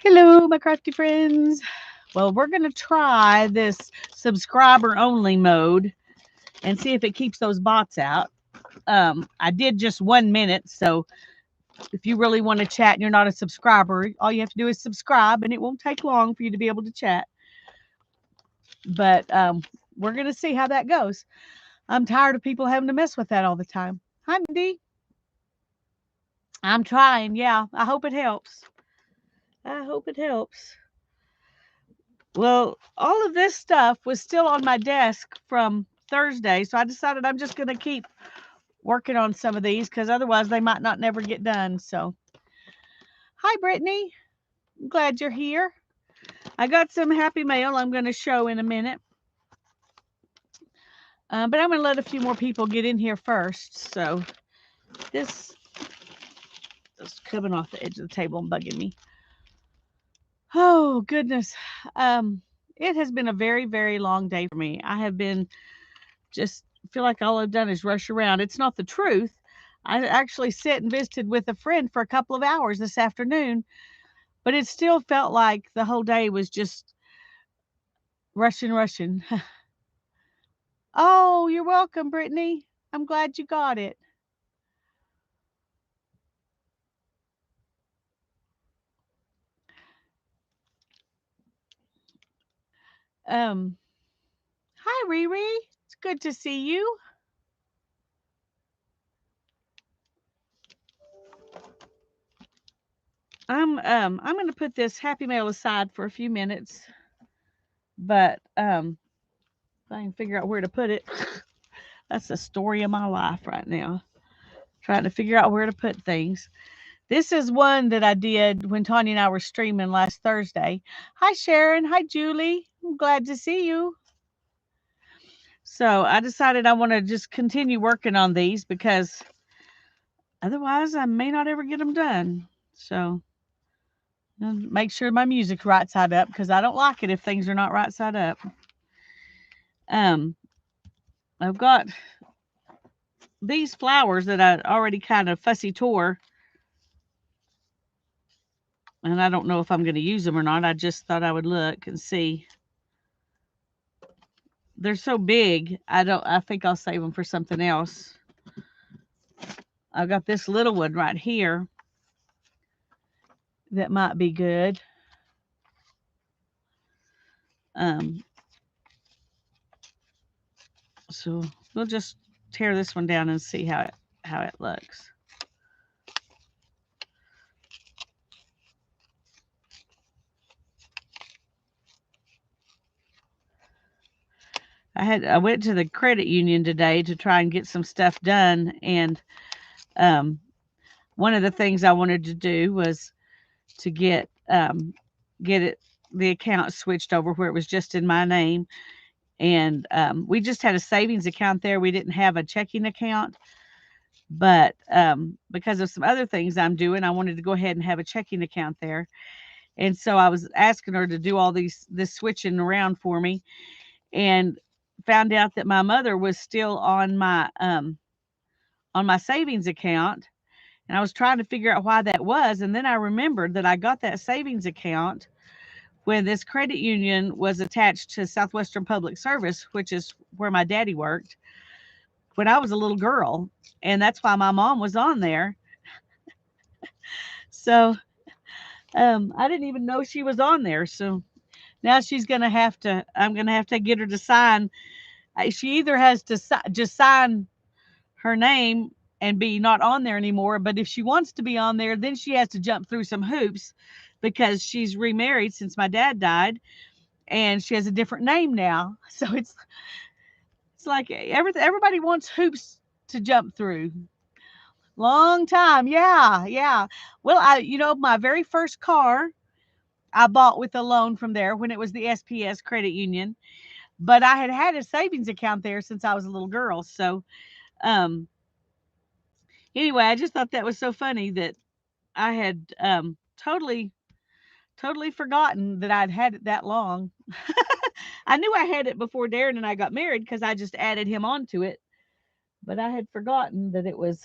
Hello, my crafty friends. Well, we're going to try this subscriber only mode and see if it keeps those bots out. I did just 1 minute, so if you really want to chat and you're not a subscriber, all you have to do is subscribe, and it won't take long for you to be able to chat. But we're going to see how that goes. I'm tired of people having to mess with that all the time. Hi, Mindy. I'm trying. Yeah, I hope it helps. I hope it helps. Well, all of this stuff was still on my desk from Thursday, so I decided I'm just going to keep working on some of these because otherwise they might not never get done. So, hi, Brittany. I'm glad you're here. I got some happy mail I'm going to show in a minute, but I'm going to let a few more people get in here first. So, this is coming off the edge of the table and bugging me. Oh, goodness. It has been a very, very long day for me. I have been just feel like all I've done is rush around. It's not the truth. I actually sat and visited with a friend for a couple of hours this afternoon, but it still felt like the whole day was just rushing, rushing. Oh, you're welcome, Brittany. I'm glad you got it. Um, Hi, Riri. It's good to see you. I'm gonna put this happy mail aside for a few minutes, but if I can figure out where to put it. That's the story of my life right now. Trying to figure out where to put things. This is one that I did when Tanya and I were streaming last Thursday. Hi, Sharon. Hi, Julie. I'm glad to see you. So I decided I want to just continue working on these because otherwise I may not ever get them done. So make sure my music's right side up because I don't like it if things are not right side up. Um, I've got these flowers that I already kind of fussy tore, and I don't know if I'm going to use them or not. I just thought I would look and see. They're so big. I think I'll save them for something else. I've got this little one right here that might be good. Um, so we'll just tear this one down and see how it looks. I went to the credit union today to try and get some stuff done, and um, one of the things I wanted to do was to get it the account switched over where it was just in my name, and we just had a savings account there. We didn't have a checking account, but because of some other things I'm doing, I wanted to go ahead and have a checking account there. And so I was asking her to do all this switching around for me, and found out that my mother was still on my savings account, and I was trying to figure out why that was, and then I remembered that I got that savings account when this credit union was attached to Southwestern Public Service, which is where my daddy worked when I was a little girl, and that's why my mom was on there. So I didn't even know she was on there. So now she's gonna have to. I'm gonna have to get her to sign. She either has to just sign her name and be not on there anymore. But if she wants to be on there, then she has to jump through some hoops because she's remarried since my dad died, and she has a different name now. So it's like everybody wants hoops to jump through. Long time, yeah, yeah. Well, my very first car I bought with a loan from there when it was the SPS Credit Union, but I had had a savings account there since I was a little girl. So, um, anyway, I just thought that was so funny that I had totally forgotten that I'd had it that long. I knew I had it before Darren and I got married because I just added him onto it, but I had forgotten that it was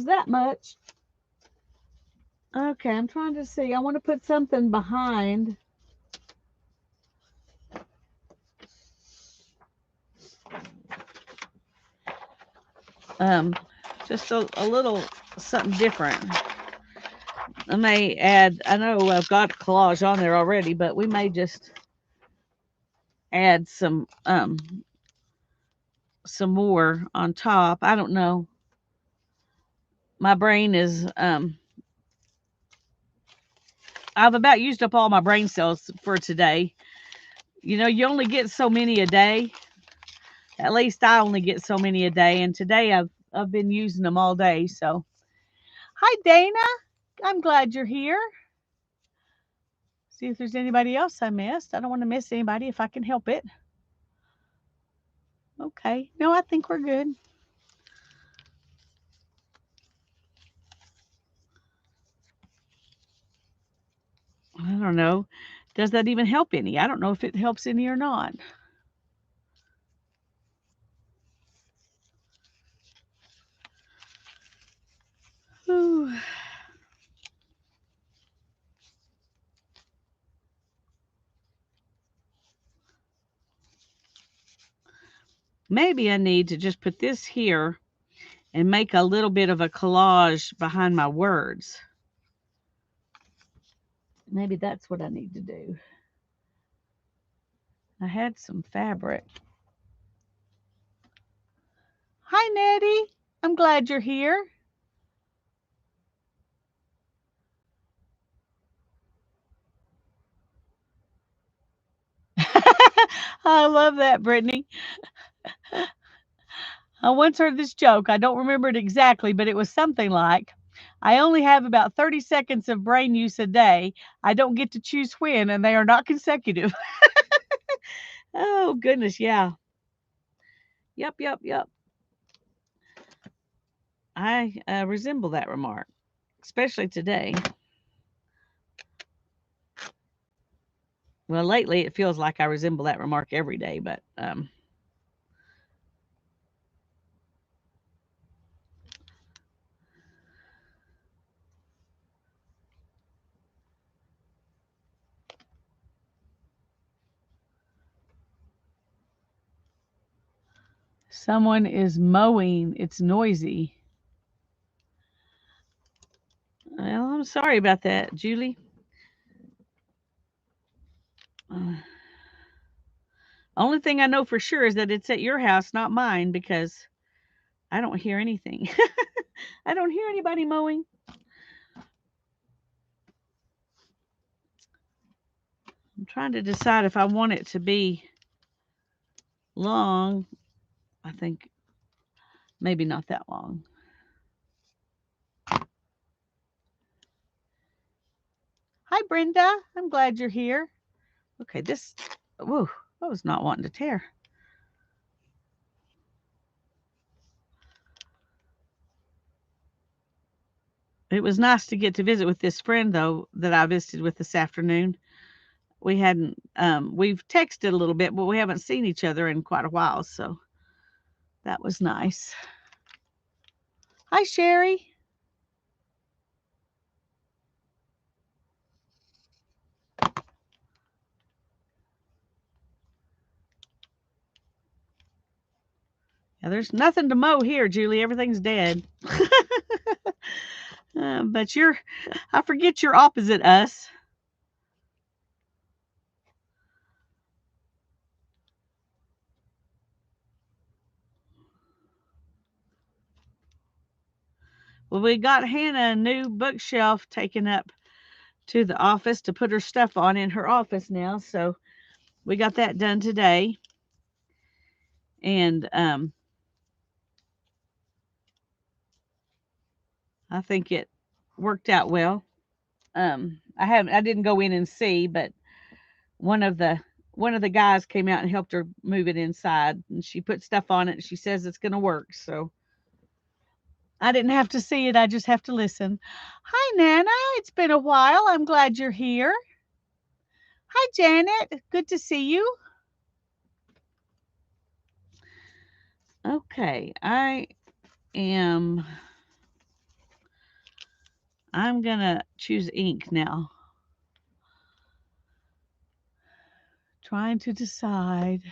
that much. Okay, I'm trying to see. I want to put something behind. Um, just a little something different. I may add, I know I've got collage on there already, but we may just add some more on top. I don't know. My brain is I've about used up all my brain cells for today. You know, you only get so many a day. At least I only get so many a day, and today I've been using them all day. So, hi Dana, I'm glad you're here. See if there's anybody else I missed. I don't want to miss anybody if I can help it. Okay, no, I think we're good. I don't know. Does that even help any? I don't know if it helps any or not. Ooh. Maybe I need to just put this here and make a little bit of a collage behind my words. Maybe that's what I need to do. I had some fabric. Hi, Nettie. I'm glad you're here. I love that, Brittany. I once heard this joke. I don't remember it exactly, but it was something like, I only have about 30 seconds of brain use a day. I don't get to choose when, and they are not consecutive. Oh, goodness. Yeah. Yep, yep, yep. I resemble that remark, especially today. Well, lately it feels like I resemble that remark every day, but someone is mowing. It's noisy. Well, I'm sorry about that, Julie. Uh, only thing I know for sure is that it's at your house, not mine, because I don't hear anything. I don't hear anybody mowing. I'm trying to decide if I want it to be long. I think maybe not that long. Hi, Brenda. I'm glad you're here. Okay, this, whoa, I was not wanting to tear. It was nice to get to visit with this friend, though, that I visited with this afternoon. We hadn't, we've texted a little bit, but we haven't seen each other in quite a while, so that was nice. Hi, Sherry. Yeah, there's nothing to mow here, Julie. Everything's dead. But I forget you're opposite us. Well, we got Hannah a new bookshelf taken up to the office to put her stuff on in her office now. So we got that done today. And I think it worked out well. I didn't go in and see, but one of the one of the guys came out and helped her move it inside, and she put stuff on it and she says it's going to work. So I didn't have to see it, I just have to listen. Hi Nana, it's been a while. I'm glad you're here. Hi Janet, good to see you. Okay, am I'm going to choose ink now. Trying to decide.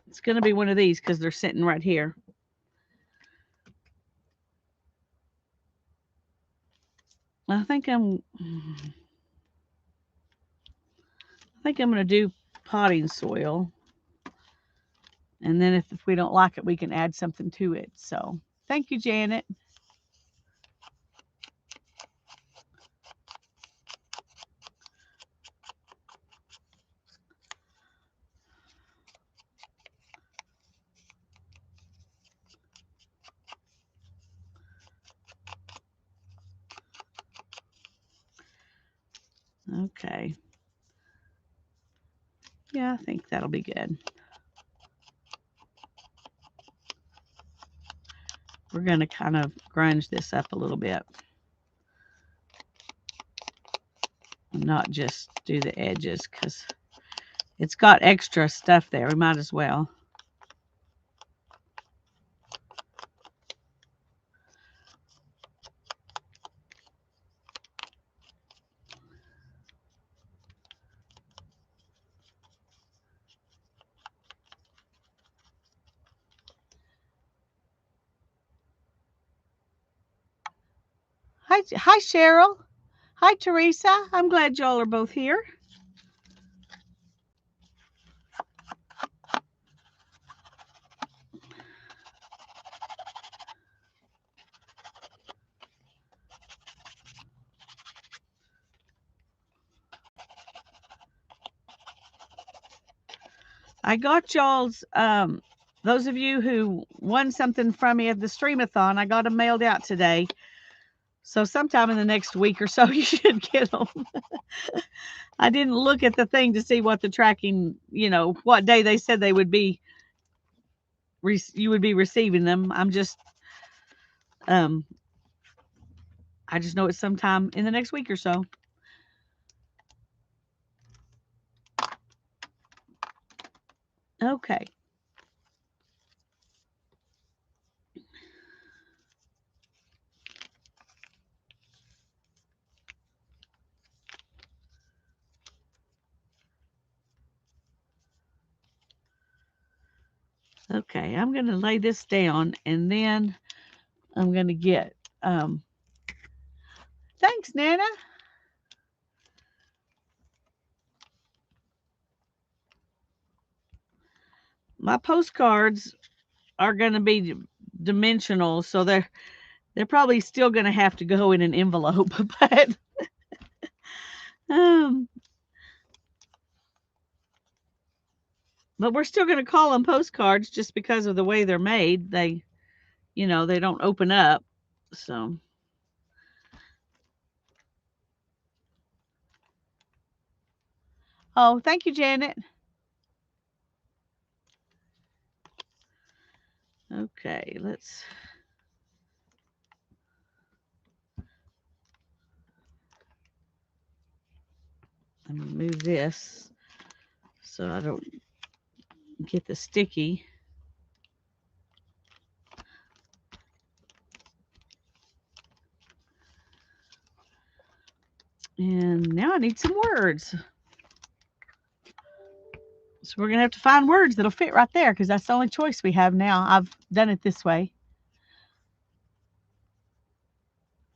It's going to be one of these because they're sitting right here. I think I'm going to do potting soil. And then if we don't like it, we can add something to it. So thank you, Janet. Okay. Yeah, I think that'll be good. We're going to kind of grunge this up a little bit. Not just do the edges because it's got extra stuff there. We might as well. Hi, Cheryl. Hi, Teresa. I'm glad y'all are both here. I got y'all's, those of you who won something from me at the Streamathon, I got them mailed out today. So sometime in the next week or so, you should get them. I didn't look at the thing to see what the tracking, what day they said they would be, you would be receiving them. I just know it's sometime in the next week or so. Okay. Okay, I'm going to lay this down and then I'm going to get, thanks, Nana. My postcards are going to be dimensional, so they're probably still going to have to go in an envelope, but we're still going to call them postcards just because of the way they're made. They, they don't open up. So oh, thank you, Janet. Okay, let's move this so I don't get the sticky. And now I need some words. So we're going to have to find words that'll fit right there because that's the only choice we have now. I've done it this way.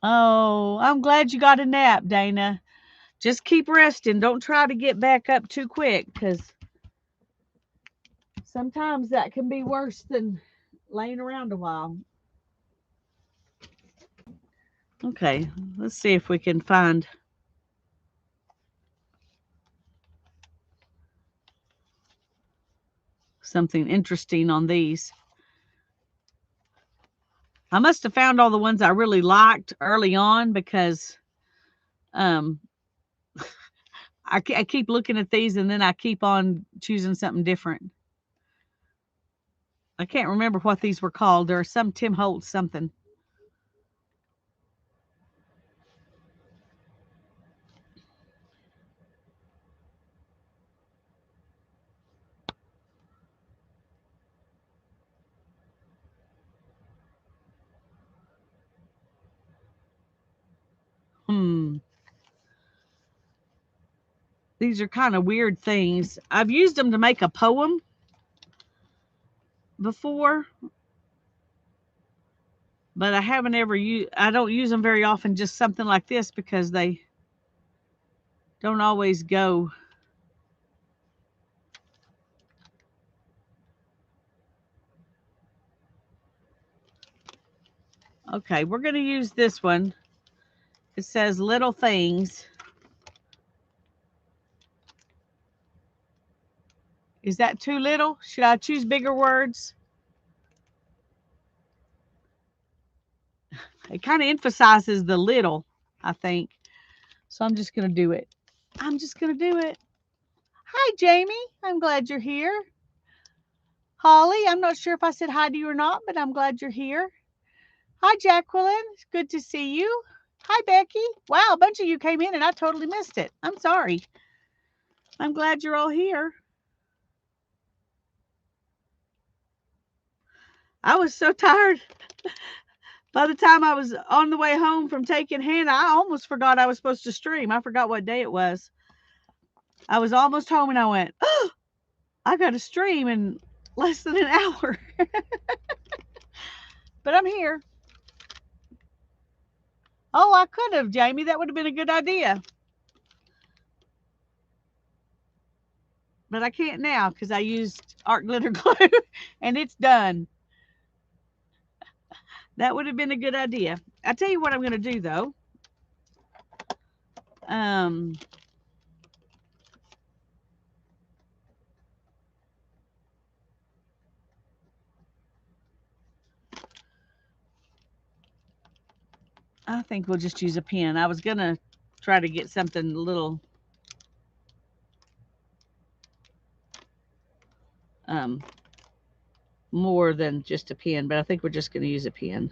Oh, I'm glad you got a nap, Dana. Just keep resting. Don't try to get back up too quick because sometimes that can be worse than laying around a while. Okay, let's see if we can find something interesting on these. I must have found all the ones I really liked early on because I keep looking at these and then I keep on choosing something different. I can't remember what these were called. There are some Tim Holtz something. These are kind of weird things. I've used them to make a poem before, but I haven't ever used, I don't use them very often, just something like this, because they don't always go. Okay, we're going to use this one. It says little things. Is that too little? Should I choose bigger words? It kind of emphasizes the little, I think. So I'm just going to do it. I'm just going to do it. Hi, Jamie. I'm glad you're here. Holly, I'm not sure if I said hi to you or not, but I'm glad you're here. Hi, Jacqueline. It's good to see you. Hi, Becky. Wow, a bunch of you came in and I totally missed it. I'm sorry. I'm glad you're all here. I was so tired. By the time I was on the way home from taking Hannah, I almost forgot I was supposed to stream. I forgot what day it was. I was almost home and I went, oh, I got to stream in less than an hour. But I'm here. Oh, I could have, Jamie. That would have been a good idea. But I can't now because I used art glitter glue and it's done. That would have been a good idea. I'll tell you what I'm going to do, though. I think we'll just use a pen. I was going to try to get something a little more than just a pen, but I think we're just going to use a pen.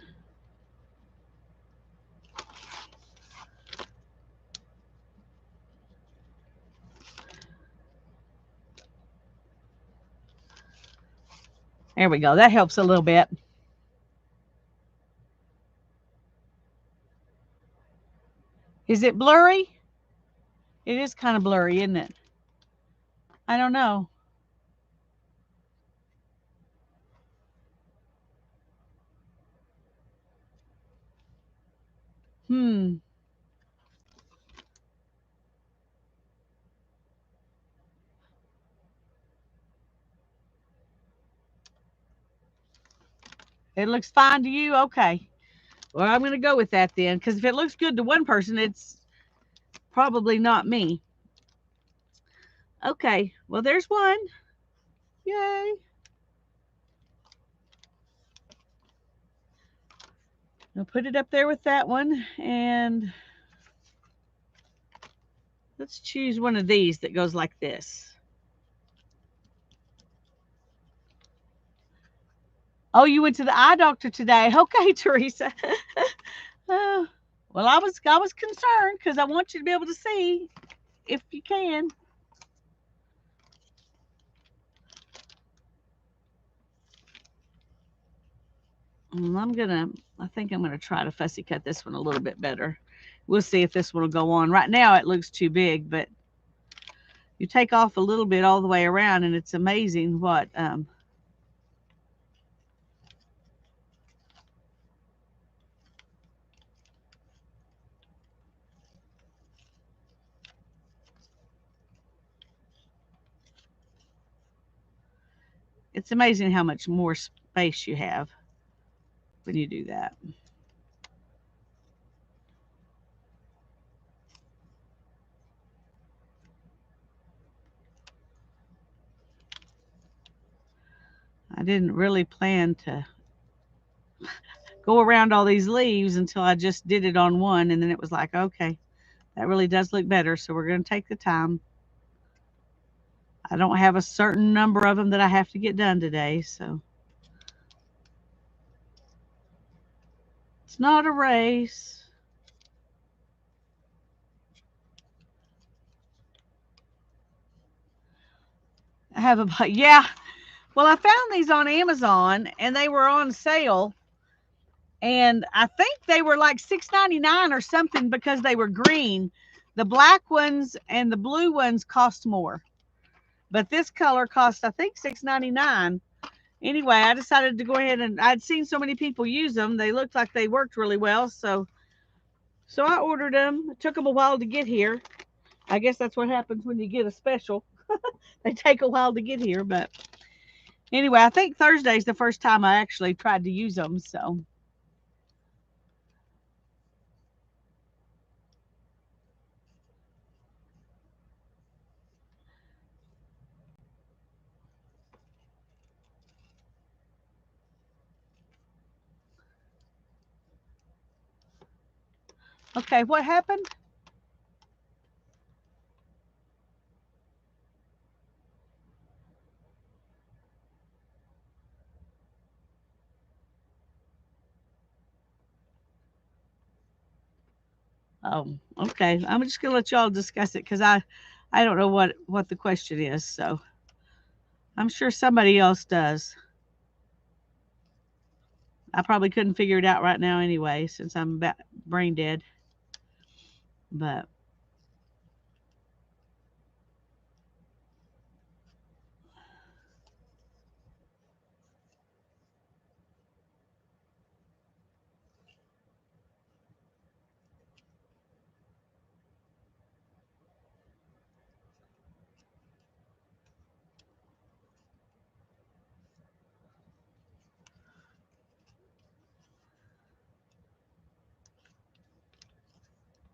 There we go. That helps a little bit. Is it blurry? It is kind of blurry, isn't it? I don't know. It looks fine to you? Okay. Well, I'm going to go with that then, because if it looks good to one person, it's probably not me. Okay. Well, there's one. Yay. I'll put it up there with that one, and let's choose one of these that goes like this. Oh, you went to the eye doctor today. Okay, Teresa. Well, I was concerned because I want you to be able to see if you can. I think I'm gonna try to fussy cut this one a little bit better. We'll see if this one will go on. Right now it looks too big, but you take off a little bit all the way around and it's amazing what it's amazing how much more space you have when you do that. I didn't really plan to go around all these leaves until I just did it on one, and then it was like, okay, that really does look better, so we're going to take the time. I don't have a certain number of them that I have to get done today, so it's not a race. I have a, yeah. Well, I found these on Amazon and they were on sale. And I think they were like $6.99 or something because they were green. The black ones and the blue ones cost more, but this color cost, I think, $6.99. Anyway, I decided to go ahead, and I'd seen so many people use them. They looked like they worked really well, so I ordered them. It took them a while to get here. I guess that's what happens when you get a special. They take a while to get here, but anyway, I think Thursday's the first time I actually tried to use them. So okay, what happened? Oh, okay. I'm just gonna let y'all discuss it because I don't know what the question is. So I'm sure somebody else does. I probably couldn't figure it out right now anyway since I'm about brain dead. But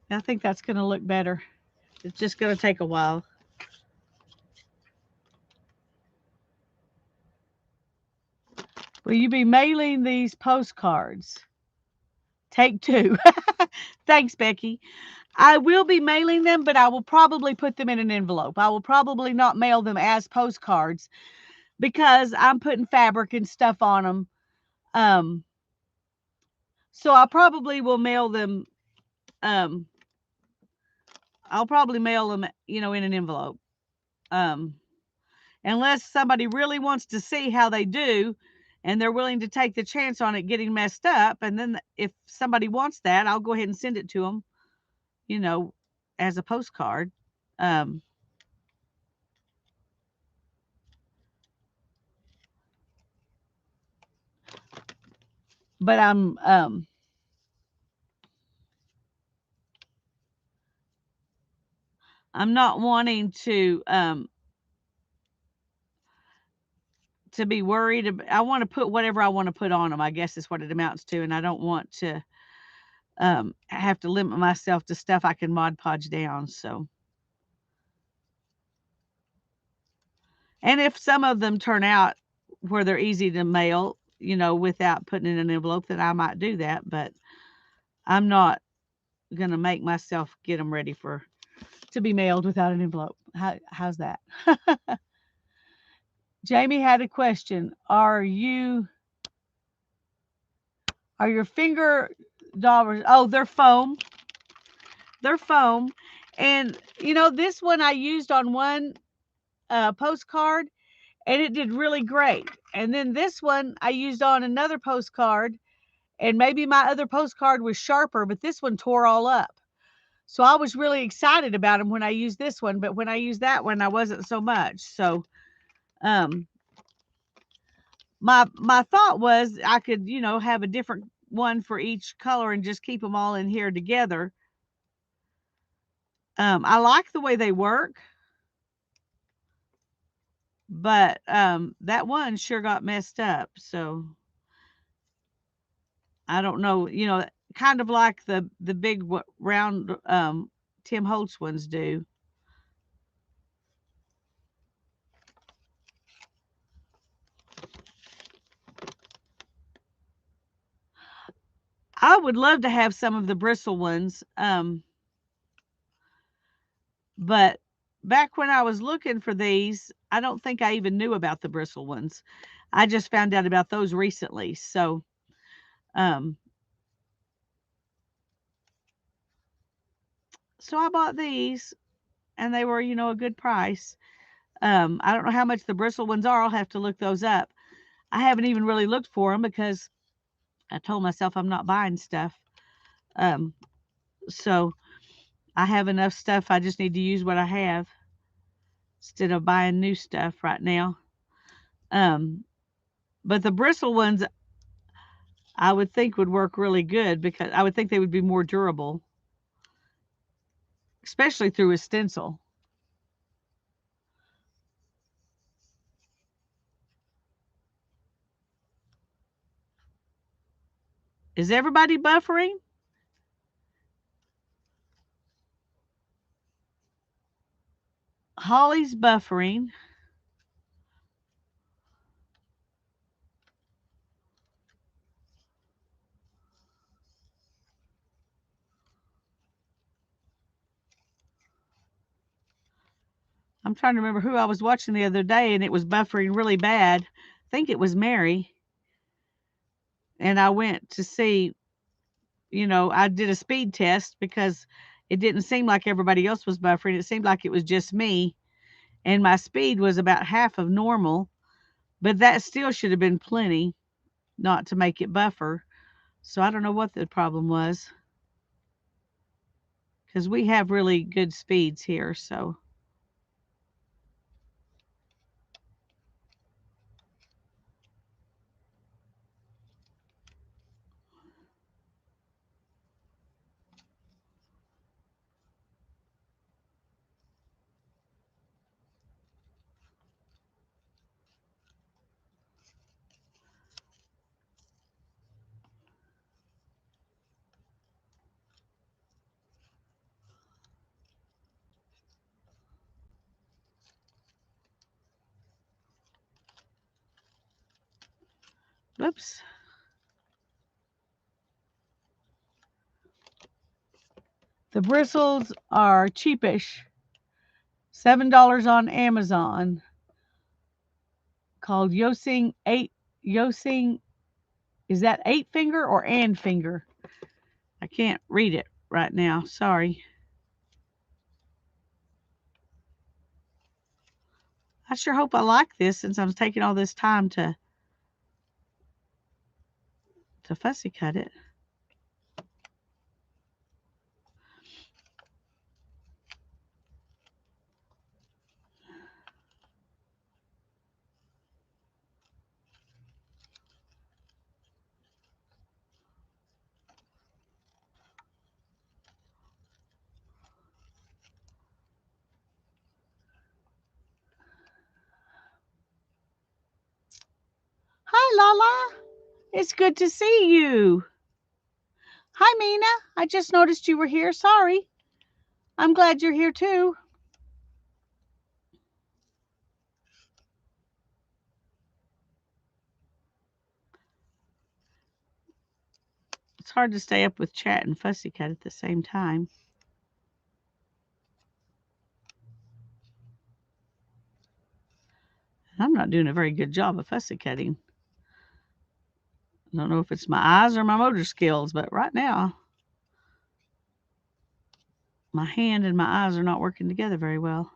I think that's gonna look better. It's just gonna take a while. Will you be mailing these postcards? Take two. Thanks, Becky. I will be mailing them, but I will probably put them in an envelope. I will probably not mail them as postcards because I'm putting fabric and stuff on them. Um, so I probably will mail them. Um, I'll probably mail them, in an envelope. Um, unless somebody really wants to see how they do, and they're willing to take the chance on it getting messed up, and then if somebody wants that, I'll go ahead and send it to them. You know, as a postcard. Um, but I'm not wanting to be worried. I want to put whatever I want to put on them. I guess is what it amounts to, and I don't want to have to limit myself to stuff I can Mod Podge down. So, and if some of them turn out where they're easy to mail, without putting in an envelope, then I might do that. But I'm not gonna make myself get them ready for to be mailed without an envelope. How's that? Jamie had a question. Are your finger dollars? Oh, they're foam. They're foam. And this one I used on one postcard and it did really great. And then this one I used on another postcard and maybe my other postcard was sharper, but this one tore all up. So I was really excited about them when I used this one, but when I used that one, I wasn't so much. So um my thought was I could, have a different one for each color and just keep them all in here together. I like the way they work, but that one sure got messed up. So I don't know, kind of like the big round Tim Holtz ones do. I would love to have some of the bristle ones, but back when I was looking for these, I don't think I even knew about the bristle ones. I just found out about those recently. Um, so I bought these, and they were, a good price. I don't know how much the bristle ones are. I'll have to look those up. I haven't even really looked for them because I told myself I'm not buying stuff. Um, so I have enough stuff. I just need to use what I have instead of buying new stuff right now. Um, but the bristle ones I would think would work really good because I would think they would be more durable, especially through a stencil. Is everybody buffering? Holly's buffering. I'm trying to remember who I was watching the other day and it was buffering really bad. I think it was Mary. And I went to see, I did a speed test because it didn't seem like everybody else was buffering. It seemed like it was just me. And my speed was about half of normal, but that still should have been plenty not to make it buffer. So I don't know what the problem was because we have really good speeds here. So, whoops. The bristles are cheapish. $7 on Amazon called Yosing 8 Yosing, is that 8 finger or and finger? I can't read it right now. Sorry. I sure hope I like this since I'm taking all this time to fussy cut it. Hi, Lala. It's good to see you. Hi, Mina. I just noticed you were here. Sorry. I'm glad you're here too. It's hard to stay up with chat and fussy cut at the same time. I'm not doing a very good job of fussy cutting. I don't know if it's my eyes or my motor skills, but right now, my hand and my eyes are not working together very well.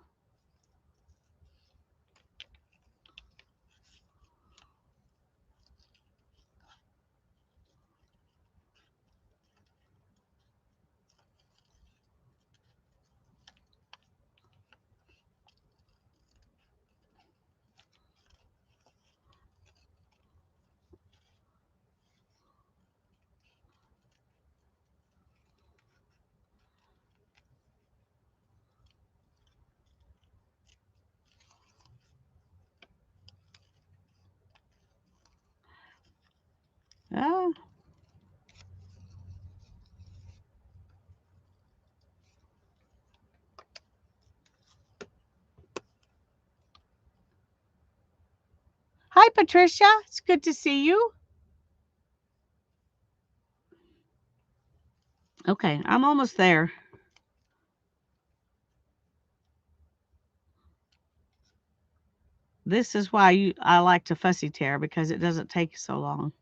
Ah, hi, Patricia. It's good to see you. Okay, I'm almost there. This is why I like to fussy tear because it doesn't take so long.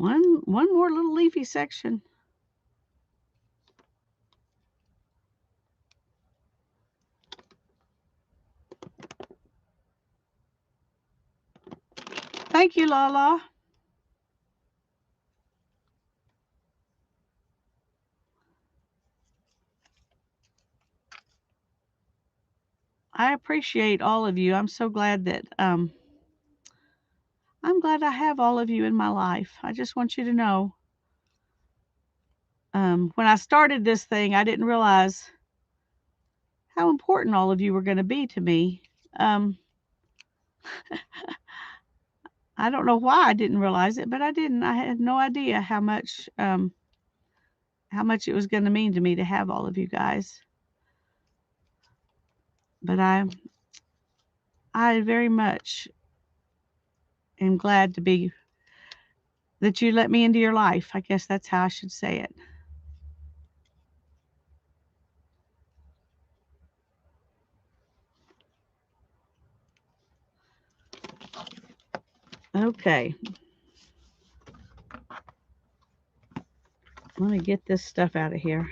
One more little leafy section. Thank you, Lala. I appreciate all of you. I'm so glad that I'm glad I have all of you in my life. I just want you to know. When I started this thing, I didn't realize how important all of you were going to be to me. I don't know why I didn't realize it, but I didn't. I had no idea how much it was going to mean to me to have all of you guys. But I very much am glad to be that you let me into your life. I guess that's how I should say it. Okay. Let me get this stuff out of here.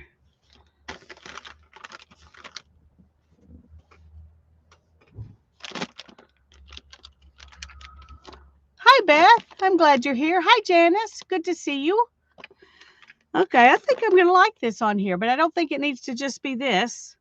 Hi, Beth. I'm glad you're here. Hi, Janice. Good to see you. Okay, I think I'm going to like this on here, but I don't think it needs to just be this.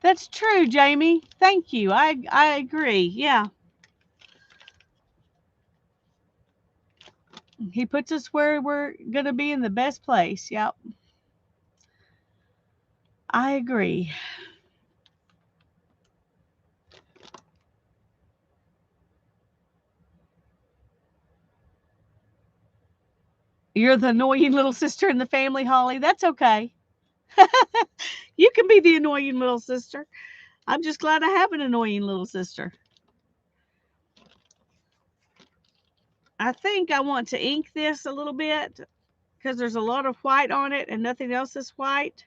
That's true, Jamie. Thank you. I agree. Yeah. He puts us where we're going to be in the best place. Yep. I agree. You're the annoying little sister in the family, Holly. That's okay. You can be the annoying little sister. I'm just glad I have an annoying little sister. I think I want to ink this a little bit because there's a lot of white on it and nothing else is white.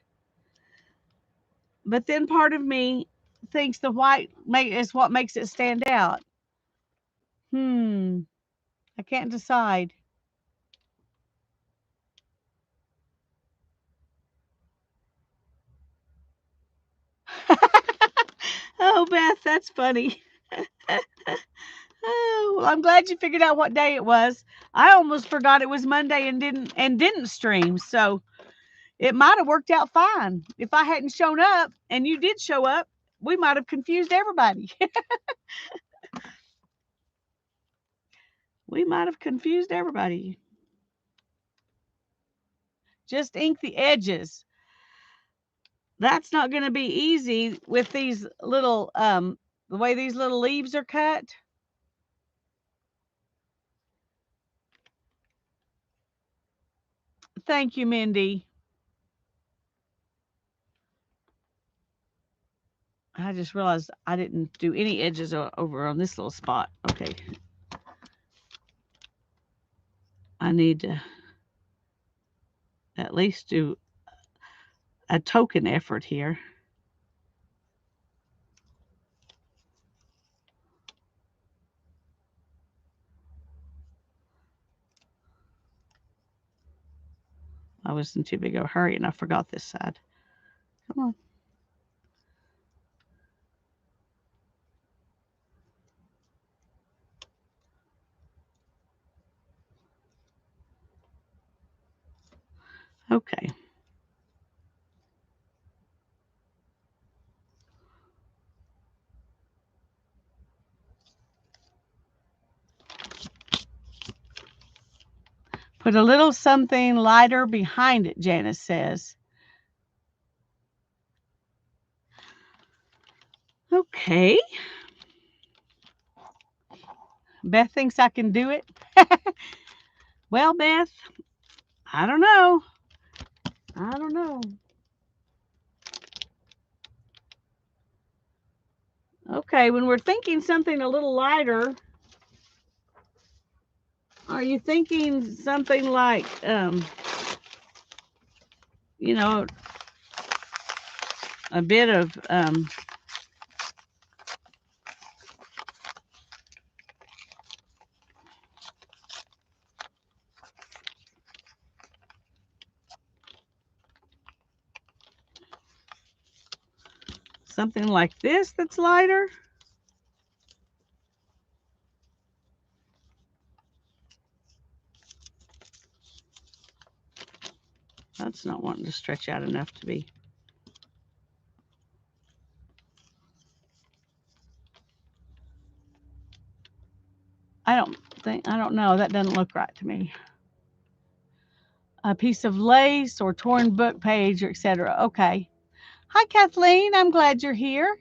But then part of me thinks the white is what makes it stand out. I can't decide. Oh, Beth, that's funny. Oh, well, I'm glad you figured out what day it was. I almost forgot it was Monday and didn't stream. So it might have worked out fine. If I hadn't shown up and you did show up, we might have confused everybody. We might have confused everybody. Just ink the edges. That's not going to be easy with these little the way these little leaves are cut. Thank you, Mindy. I just realized I didn't do any edges over on this little spot. Okay. I need to at least do a token effort here. I was in too big of a hurry and I forgot this side. Come on. Okay. Put a little something lighter behind it, Janice says. Okay. Beth thinks I can do it. Well, Beth, I don't know. I don't know. Okay, when we're thinking something a little lighter, Are you thinking something like, you know, a bit of something like this that's lighter? That's not wanting to stretch out enough to be. I don't know. That doesn't look right to me. A piece of lace or torn book page, or etc. Okay. Hi, Kathleen. I'm glad you're here.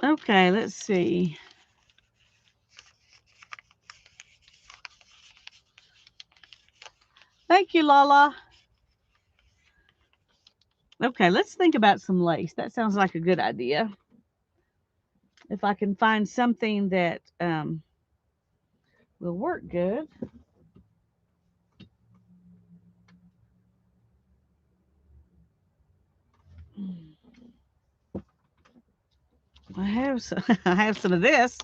Okay, let's see. Thank you, Lala. Okay, let's think about some lace. That sounds like a good idea. If I can find something that will work good. I have some, I have some of this.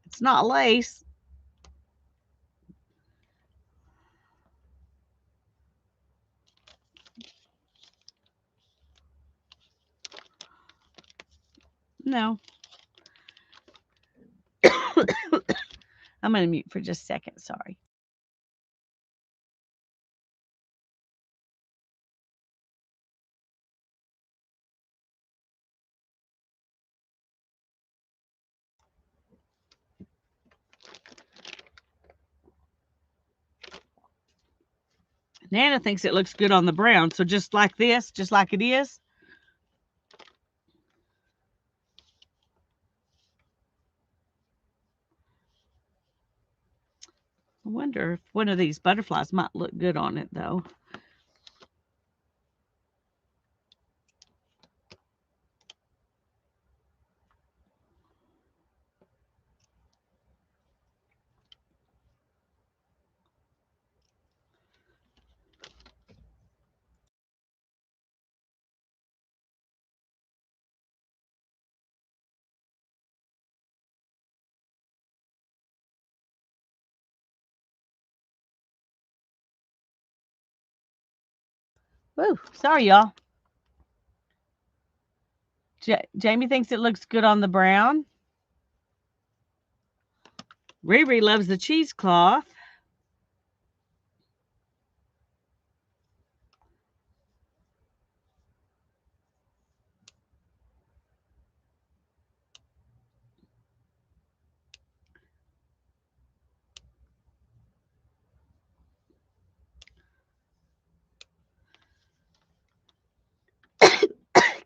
It's not lace. No. I'm going to mute for just a second. Sorry. Nana thinks it looks good on the brown. So just like this, just like it is. I wonder if one of these butterflies might look good on it, though. Woo, sorry, y'all. Jamie thinks it looks good on the brown. Riri loves the cheesecloth.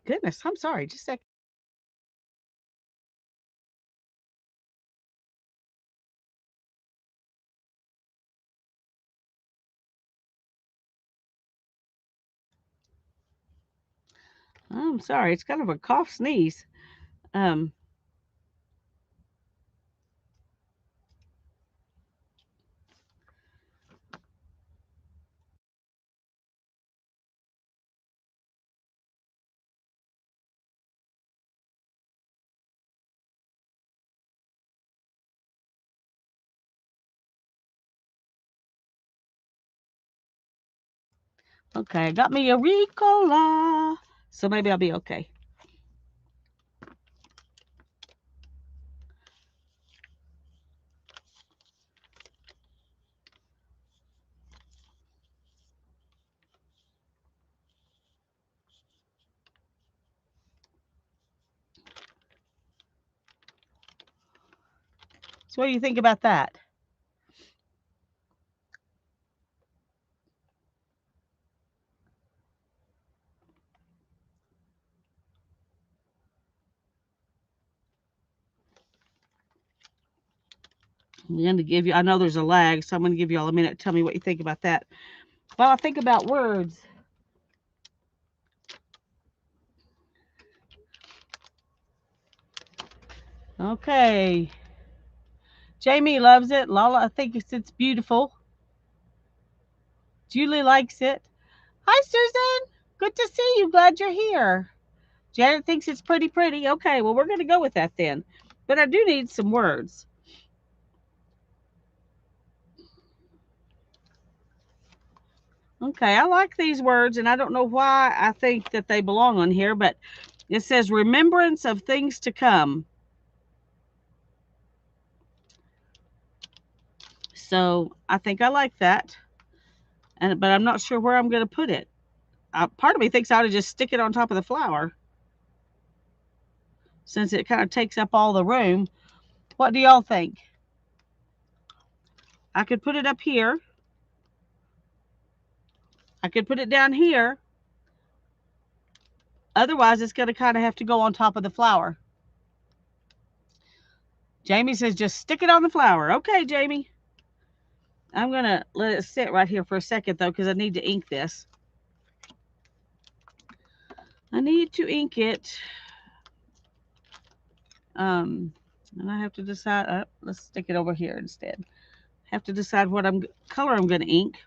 Goodness, I'm sorry. Just a second. I'm sorry. It's kind of a cough sneeze. Um, okay, I got me a Ricola. So maybe I'll be okay. So what do you think about that? I'm going to give you, I know there's a lag, so I'm going to give you all a minute. Tell me what you think about that. While I think about words, Okay. Jamie loves it. Lala thinks it's beautiful. Julie likes it. Hi, Susan. Good to see you. Glad you're here. Janet thinks it's pretty. Okay, well, we're going to go with that then. But I do need some words. Okay, I like these words, and I don't know why I think that they belong on here, but it says remembrance of things to come. So I think I like that, but I'm not sure where I'm going to put it. Part of me thinks I ought to just stick it on top of the flower, since it kind of takes up all the room. What do y'all think? I could put it up here. I could put it down here. Otherwise, it's going to kind of have to go on top of the flower. Jamie says just stick it on the flower. Okay, Jamie. I'm going to let it sit right here for a second, though, because I need to ink this. I need to ink it. And I have to decide. Let's stick it over here instead. Have to decide what color I'm going to ink.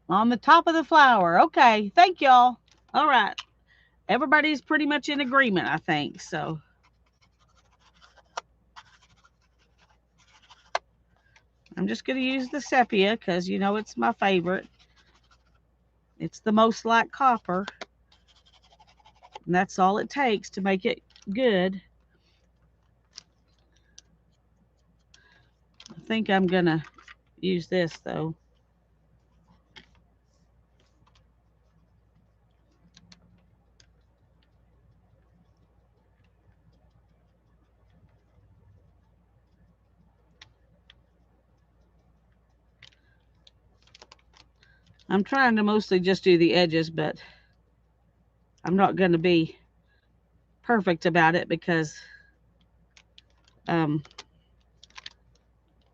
On the top of the flower. Okay, thank y'all. All right. Everybody's pretty much in agreement, I think. So I'm just going to use the sepia because, you know, it's my favorite. It's the most like copper. And that's all it takes to make it good. I think I'm going to use this, though. I'm trying to mostly just do the edges, but I'm not going to be perfect about it because I'm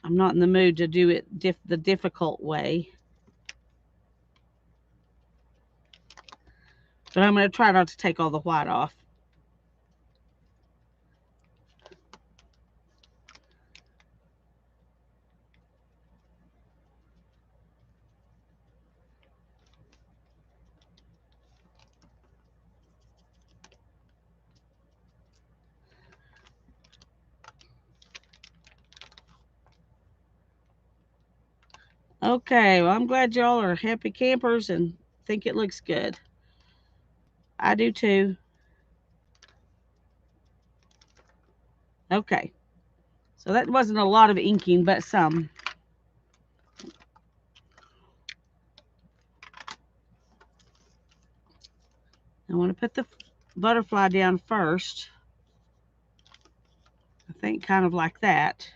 not in the mood to do it the difficult way. But I'm going to try not to take all the white off. Okay, well, I'm glad y'all are happy campers and think it looks good. I do too. Okay, so that wasn't a lot of inking, but some. I want to put the butterfly down first. I think kind of like that.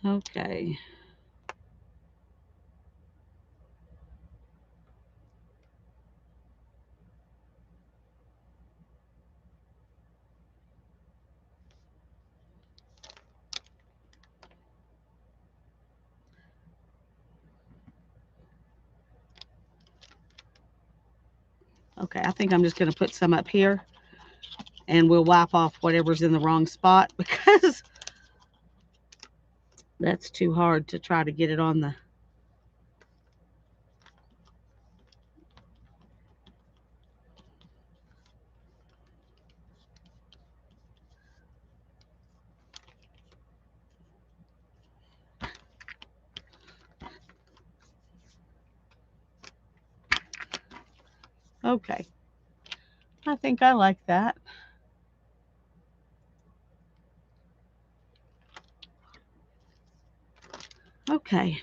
Okay. Okay, I think I'm just going to put some up here and we'll wipe off whatever's in the wrong spot because that's too hard to try to get it on the... Okay, I think I like that. Okay.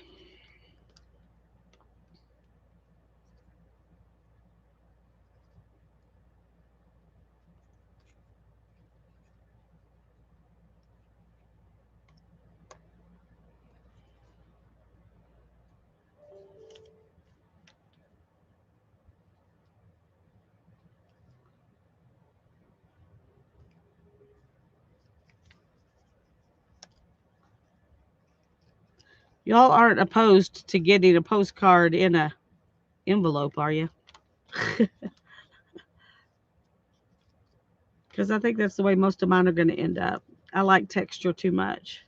Y'all aren't opposed to getting a postcard in a envelope, are you? Because I think that's the way most of mine are going to end up. I like texture too much.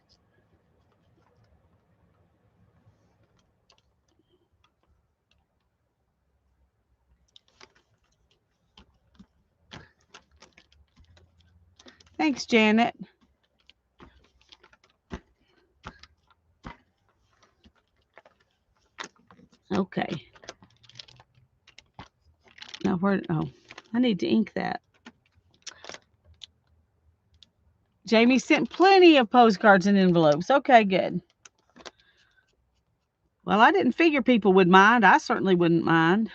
Thanks, Janet. Okay. Now where? Oh, I need to ink that. Jamie sent plenty of postcards and envelopes. Okay, good. Well, I didn't figure people would mind. I certainly wouldn't mind.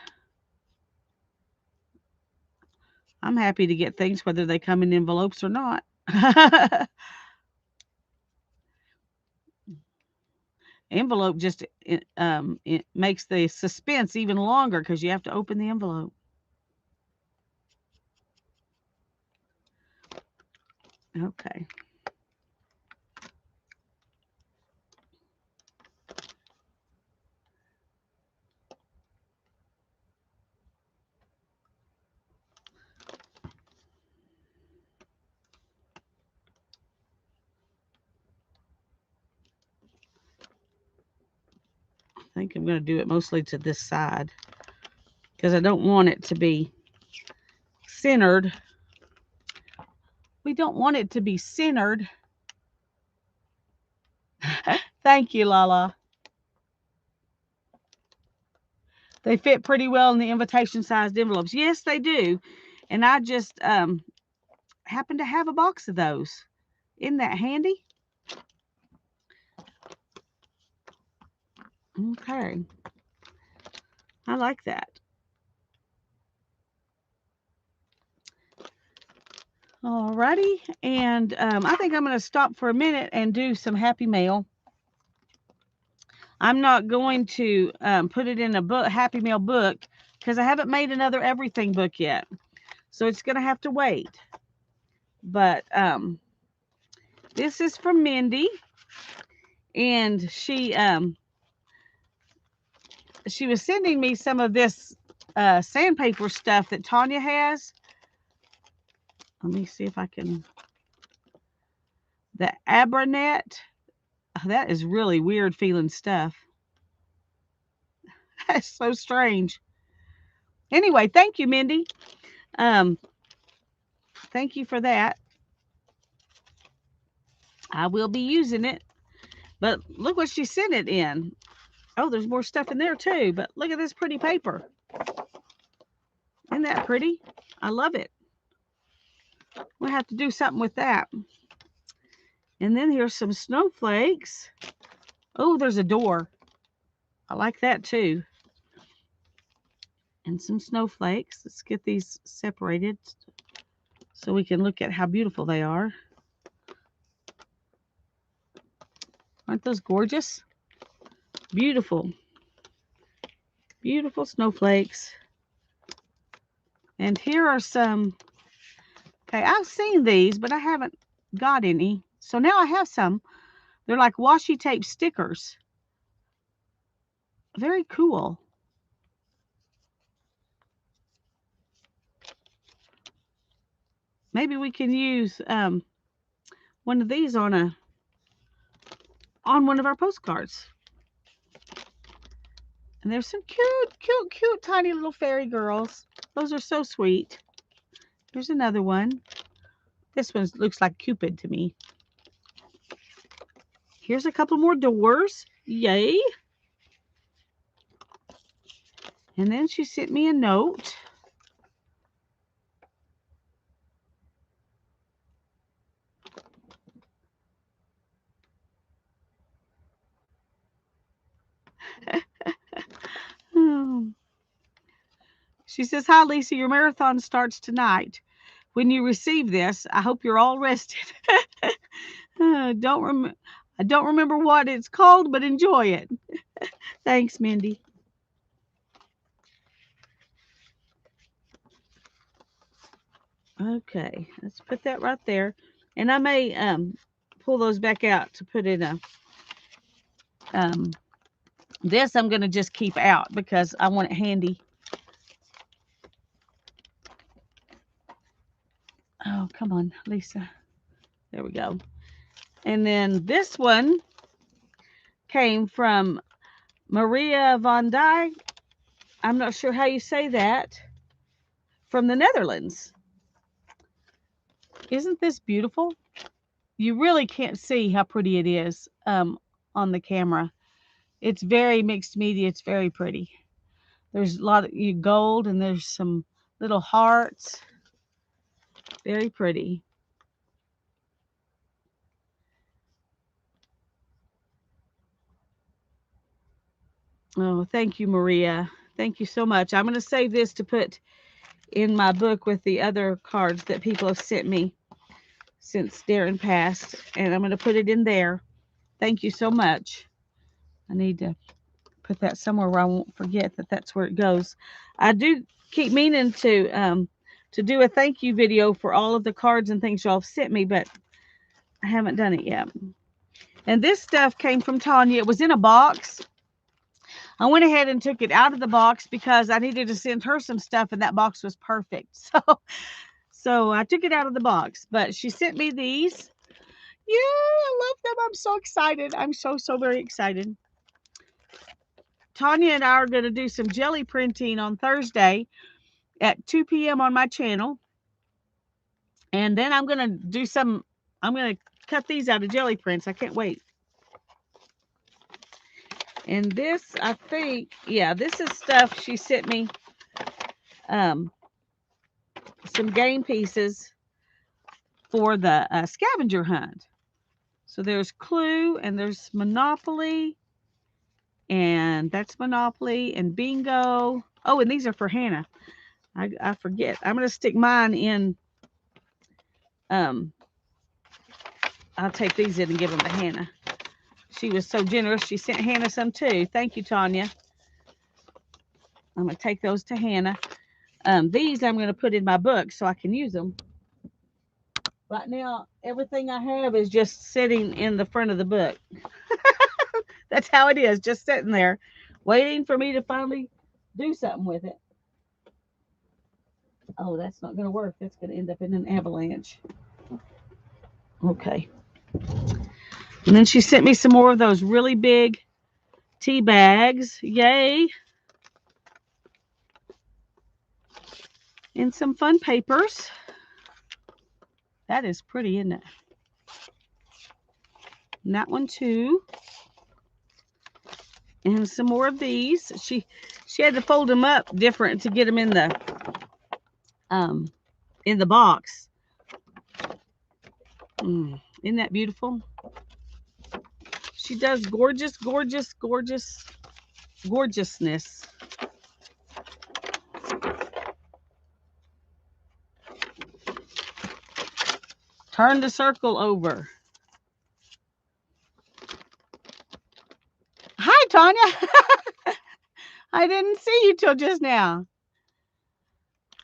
I'm happy to get things whether they come in envelopes or not. Envelope just it makes the suspense even longer because you have to open the envelope. Okay. I think I'm going to do it mostly to this side because I don't want it to be centered. We don't want it to be centered. Thank you, Lala. They fit pretty well in the invitation sized envelopes. Yes, they do. And I just happen to have a box of those. Isn't that handy? Okay. I like that. Alrighty. And I think I'm going to stop for a minute and do some Happy Mail. I'm not going to put it in a book, Happy Mail book because I haven't made another everything book yet. So it's going to have to wait. But this is from Mindy. And she was sending me some of this sandpaper stuff that Tanya has. Let me see if I can. The Abranet. That is really weird feeling stuff. That's so strange. Anyway, thank you, Mindy. Thank you for that. I will be using it. But look what she sent it in. Oh, there's more stuff in there too. But look at this pretty paper. Isn't that pretty? I love it. We'll have to do something with that. And then here's some snowflakes. Oh, there's a door. I like that too. And some snowflakes. Let's get these separated so we can look at how beautiful they are. Aren't those gorgeous? Beautiful. Beautiful snowflakes. And here are some. Okay, I've seen these, but I haven't got any. So now I have some. They're like washi tape stickers. Very cool. Maybe we can use one of these on one of our postcards. And there's some cute, tiny little fairy girls. Those are so sweet. Here's another one. This one looks like Cupid to me. Here's a couple more doors. Yay. And then she sent me a note. She says, "Hi, Lisa. Your marathon starts tonight. When you receive this, I hope you're all rested. I don't remember what it's called, but enjoy it." Thanks, Mindy. Okay, let's put that right there. And I may pull those back out to put in This I'm going to just keep out because I want it handy. Oh, come on, Lisa. There we go. And then this one came from Maria van Dijk. I'm not sure how you say that. From the Netherlands. Isn't this beautiful? You really can't see how pretty it is on the camera. It's very mixed media. It's very pretty. There's a lot of gold and there's some little hearts. Very pretty. Oh, thank you, Maria. Thank you so much. I'm going to save this to put in my book with the other cards that people have sent me since Darren passed. And I'm going to put it in there. Thank you so much. I need to put that somewhere where I won't forget that that's where it goes. I do keep meaning to do a thank you video for all of the cards and things y'all have sent me, but I haven't done it yet. And this stuff came from Tanya. It was in a box. I went ahead and took it out of the box because I needed to send her some stuff, and that box was perfect. So I took it out of the box. But she sent me these. Yeah, I love them. I'm so excited. I'm so very excited. Tanya and I are going to do some jelly printing on Thursday at 2 p.m. on my channel. And then I'm going to do some, I'm going to cut these out of jelly prints. I can't wait. And this, I think, yeah, this is stuff she sent me. Some game pieces for the scavenger hunt. So there's Clue and there's Monopoly. And that's Monopoly and Bingo. Oh, and these are for Hannah. I forget. I'm going to stick mine in. I'll take these in and give them to Hannah. She was so generous. She sent Hannah some too. Thank you, Tanya. I'm going to take those to Hannah. These I'm going to put in my book so I can use them. Right now, everything I have is just sitting in the front of the book. That's how it is, just sitting there, waiting for me to finally do something with it. Oh, that's not going to work. That's going to end up in an avalanche. Okay. And then she sent me some more of those really big tea bags. Yay. And some fun papers. That is pretty, isn't it? And that one too. And some more of these. She had to fold them up different to get them in the box. Isn't that beautiful? She does gorgeousness. Turn the circle over. Hi, Tanya. I didn't see you till just now.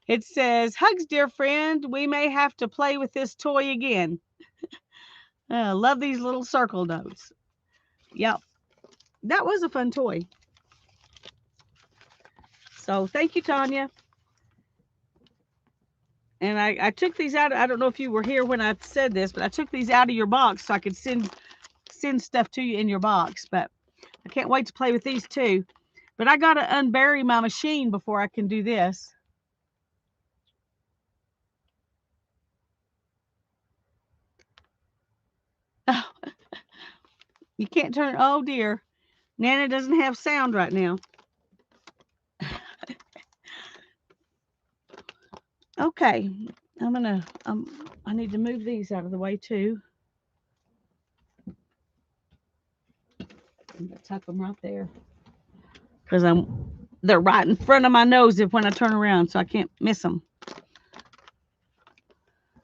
It says, hugs, dear friend. We may have to play with this toy again. Love these little circle notes. Yep. That was a fun toy. So thank you, Tanya. And I took these out. I don't know if you were here when I said this, but I took these out of your box so I could send stuff to you in your box. But I can't wait to play with these too. But I got to unbury my machine before I can do this. Oh, you can't turn. Oh, dear. Nana doesn't have sound right now. Okay. I'm going to, I need to move these out of the way too. I'm going to tuck them right there. Because they're right in front of my nose when I turn around, so I can't miss them.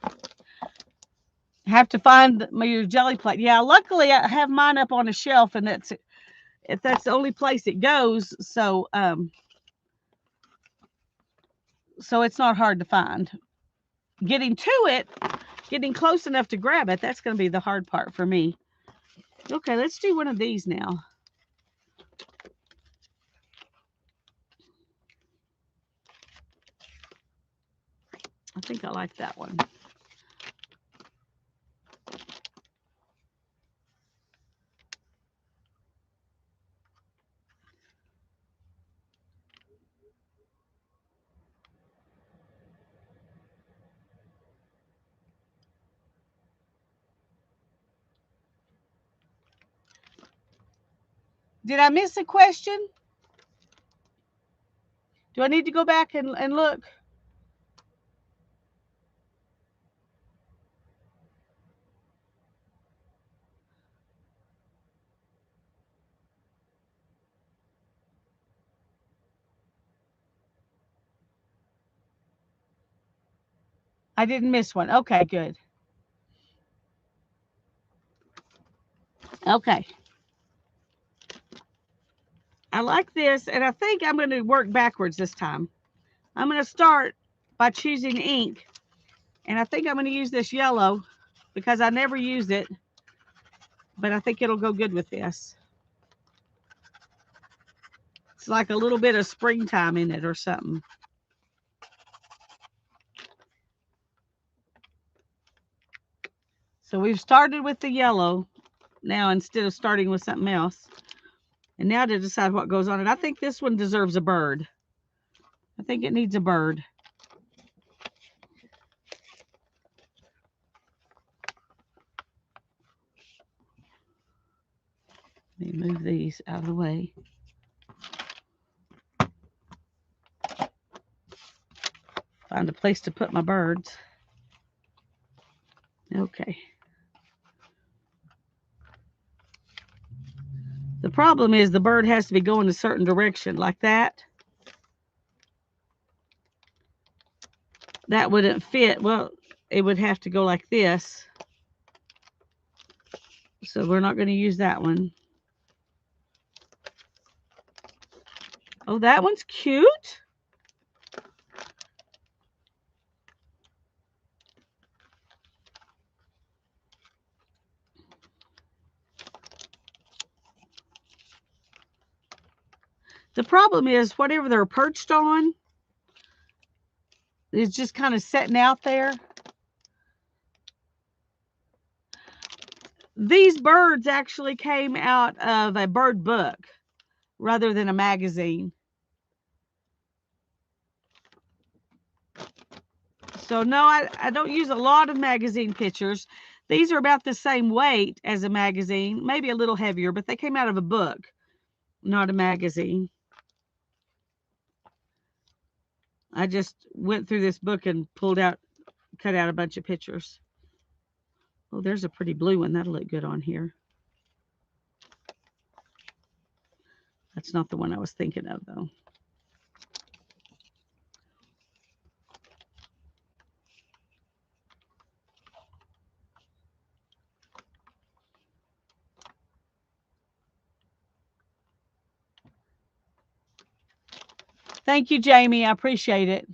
I have to find your jelly plate. Yeah, luckily I have mine up on a shelf, and that's the only place it goes. So it's not hard to find. Getting to it, getting close enough to grab it, that's going to be the hard part for me. Okay, let's do one of these now. I think I like that one. Did I miss a question? Do I need to go back and look? I didn't miss one. Okay, good. Okay. I like this, and I think I'm going to work backwards this time. I'm going to start by choosing ink, and I think I'm going to use this yellow because I never used it, but I think it'll go good with this. It's like a little bit of springtime in it or something. So we've started with the yellow now instead of starting with something else. And now to decide what goes on it. I think this one deserves a bird. I think it needs a bird. Let me move these out of the way. Find a place to put my birds. Okay. The problem is the bird has to be going a certain direction, like that. That wouldn't fit. Well, it would have to go like this. So we're not going to use that one. Oh, that one's cute. The problem is whatever they're perched on is just kind of sitting out there. These birds actually came out of a bird book rather than a magazine. So no, I don't use a lot of magazine pictures. These are about the same weight as a magazine, maybe a little heavier, but they came out of a book, not a magazine. I just went through this book and cut out a bunch of pictures. Oh, there's a pretty blue one. That'll look good on here. That's not the one I was thinking of, though. Thank you, Jamie. I appreciate it.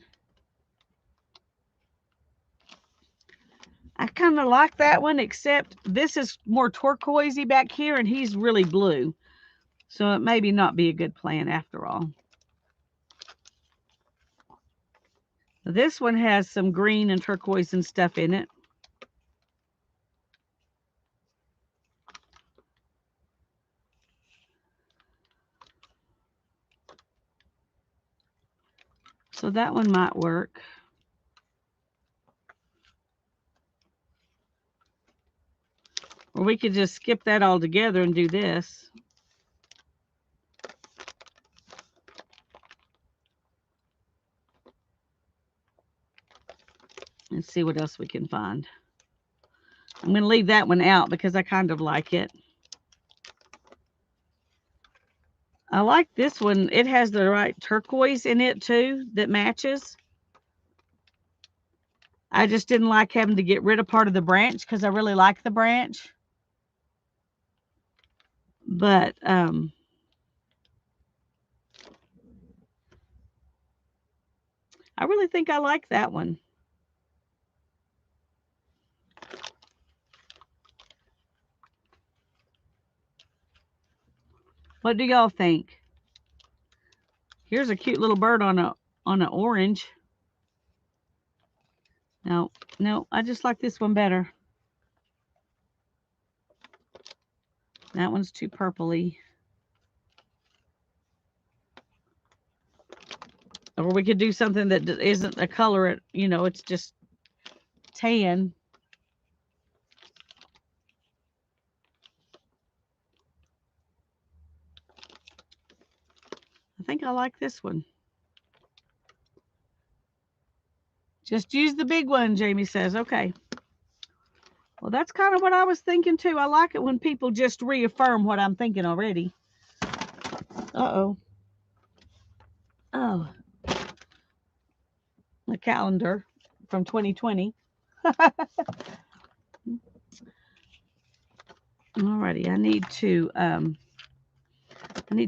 I kind of like that one, except this is more turquoisey back here, and he's really blue. So it maybe not be a good plan after all. This one has some green and turquoise and stuff in it. So that one might work. Or we could just skip that all together and do this. And see what else we can find. I'm going to leave that one out because I kind of like it. I like this one. It has the right turquoise in it too that matches. I just didn't like having to get rid of part of the branch because I really like the branch. But I really think I like that one. What do y'all think? Here's a cute little bird on an orange. No, no, I just like this one better. That one's too purpley. Or we could do something that isn't a color, you know, it's just tan. I think I like this one. Just use the big one, Jamie says. Okay. Well, that's kind of what I was thinking too. I like it when people just reaffirm what I'm thinking already. Uh-oh. Oh. A calendar from 2020. Alrighty, I need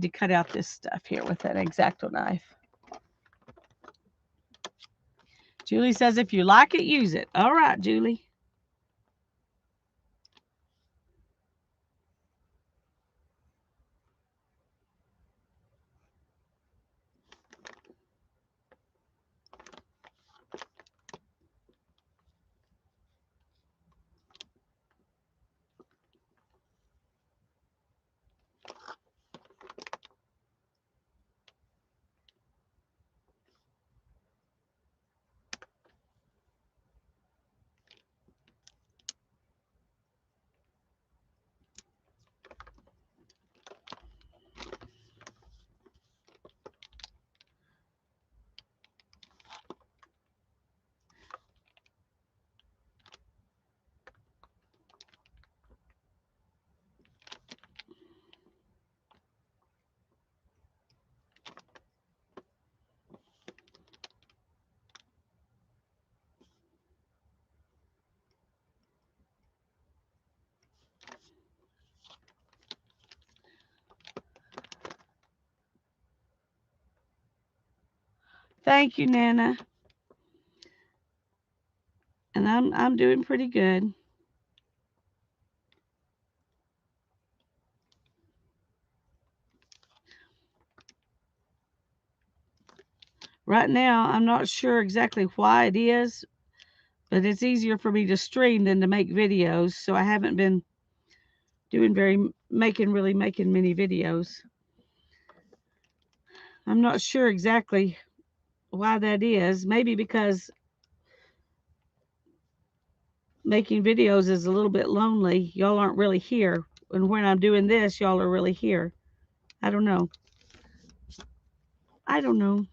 to cut out this stuff here with an X-Acto knife. Julie says, if you like it, use it. All right, Julie. Thank you, Nana. And I'm doing pretty good. Right now, I'm not sure exactly why it is, but it's easier for me to stream than to make videos, so I haven't been doing really making many videos. I'm not sure exactly why that is. Maybe because making videos is a little bit lonely. Y'all aren't really here. And when I'm doing this, y'all are really here. I don't know. I don't know.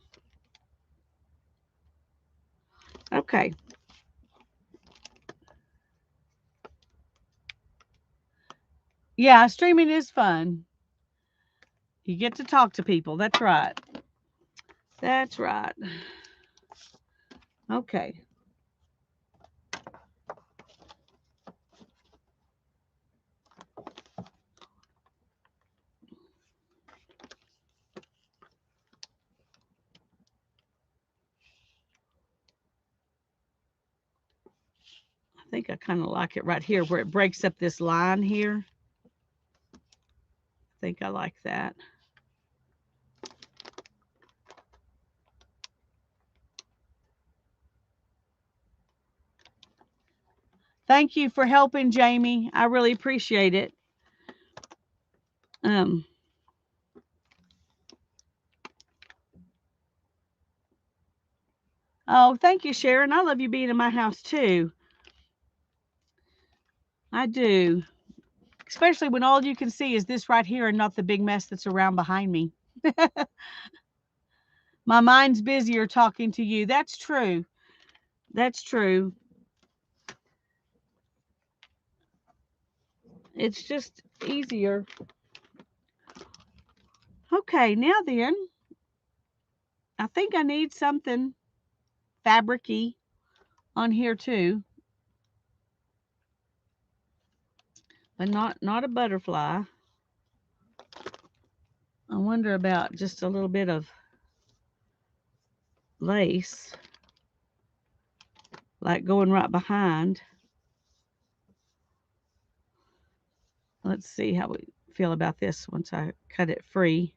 Okay. Yeah, streaming is fun. You get to talk to people. That's right. That's right. Okay. I think I kind of like it right here where it breaks up this line here. I think I like that. Thank you for helping, Jamie. I really appreciate it. Oh, thank you, Sharon. I love you being in my house too. I do. Especially when all you can see is this right here and not the big mess that's around behind me. My mind's busier talking to you. That's true. That's true. It's just easier. Okay, now then, I think I need something fabric-y on here too. But not a butterfly. I wonder about just a little bit of lace, like going right behind. Let's see how we feel about this once I cut it free.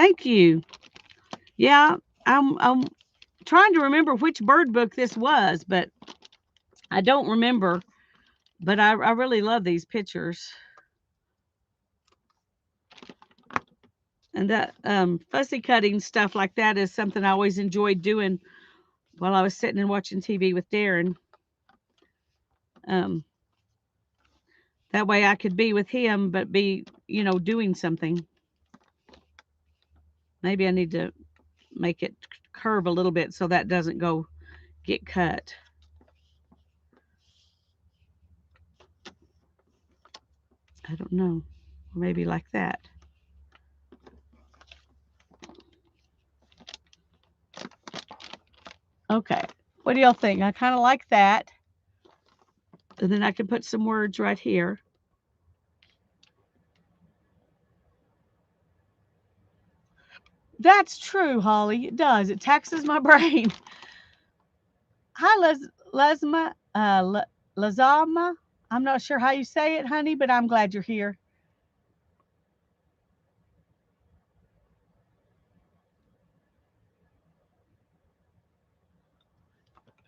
Thank you. Yeah, I'm trying to remember which bird book this was, but I don't remember. But I really love these pictures. And that fussy cutting stuff like that is something I always enjoyed doing while I was sitting and watching TV with Darren. Um, that way I could be with him, but be, doing something. Maybe I need to make it curve a little bit so that doesn't get cut. I don't know. Maybe like that. Okay. What do y'all think? I kind of like that. And then I can put some words right here. That's true, Holly. It does. It taxes my brain. Hi, Lesma. Lazama. I'm not sure how you say it, honey, but I'm glad you're here.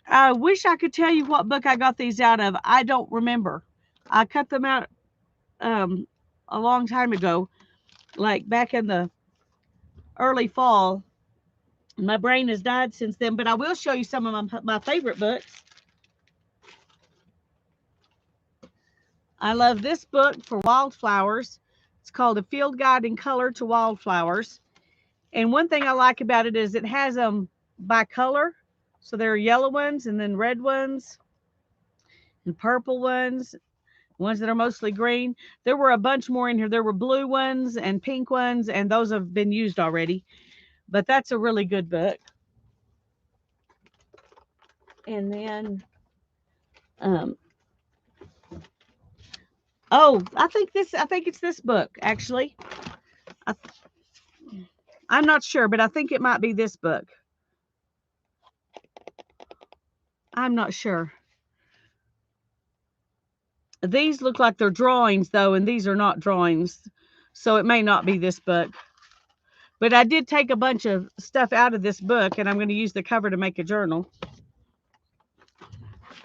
I wish I could tell you what book I got these out of. I don't remember. I cut them out um, a long time ago, like back in the early fall. My brain has died since then, but I will show you some of my favorite books. I love this book for wildflowers. It's called A Field Guide in Color to Wildflowers. And one thing I like about it is it has them by color. So there are yellow ones and then red ones and purple ones that are mostly green. There were a bunch more in here. There were blue ones and pink ones, and those have been used already. But that's a really good book. And then, I think it's this book, actually. I'm not sure, but I think it might be this book. I'm not sure. These look like they're drawings, though, and these are not drawings. So it may not be this book. But I did take a bunch of stuff out of this book, and I'm going to use the cover to make a journal.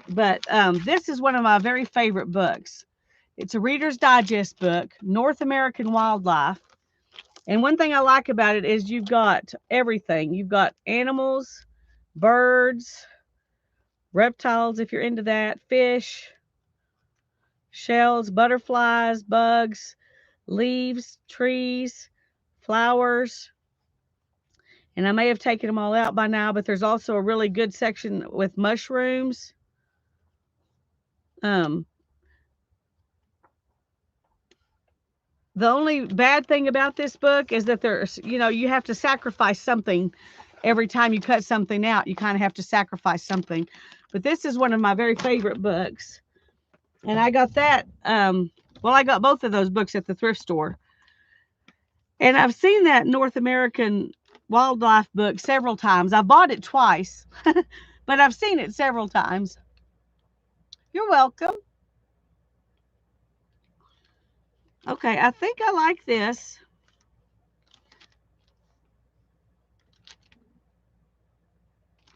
But this is one of my very favorite books. It's a Reader's Digest book, North American Wildlife. And one thing I like about it is you've got everything. You've got animals, birds, reptiles, if you're into that, fish, shells, butterflies, bugs, leaves, trees, flowers. And I may have taken them all out by now, but there's also a really good section with mushrooms. The only bad thing about this book is that there's, you have to sacrifice something every time you cut something out. You kind of have to sacrifice something. But this is one of my very favorite books. And I got that, I got both of those books at the thrift store. And I've seen that North American Wildlife book several times. I bought it twice, but I've seen it several times. You're welcome. Okay, I think I like this.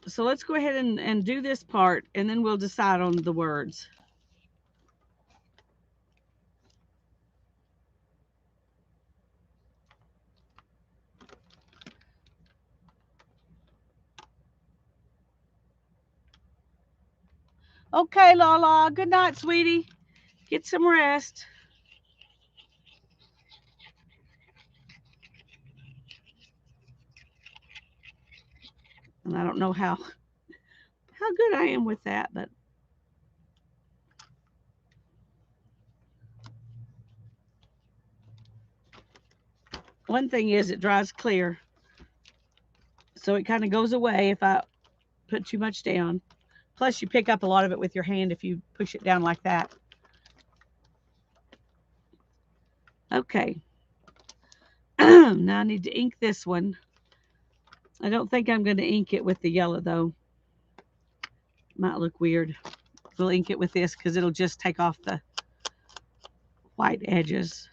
So let's go ahead and do this part, and then we'll decide on the words. Okay, Lala. Good night, sweetie. Get some rest. And I don't know how good I am with that, but one thing is it dries clear. So it kind of goes away if I put too much down. Plus you pick up a lot of it with your hand if you push it down like that. Okay. Now I need to ink this one. I don't think I'm going to ink it with the yellow though. Might look weird. We'll ink it with this because it'll just take off the white edges.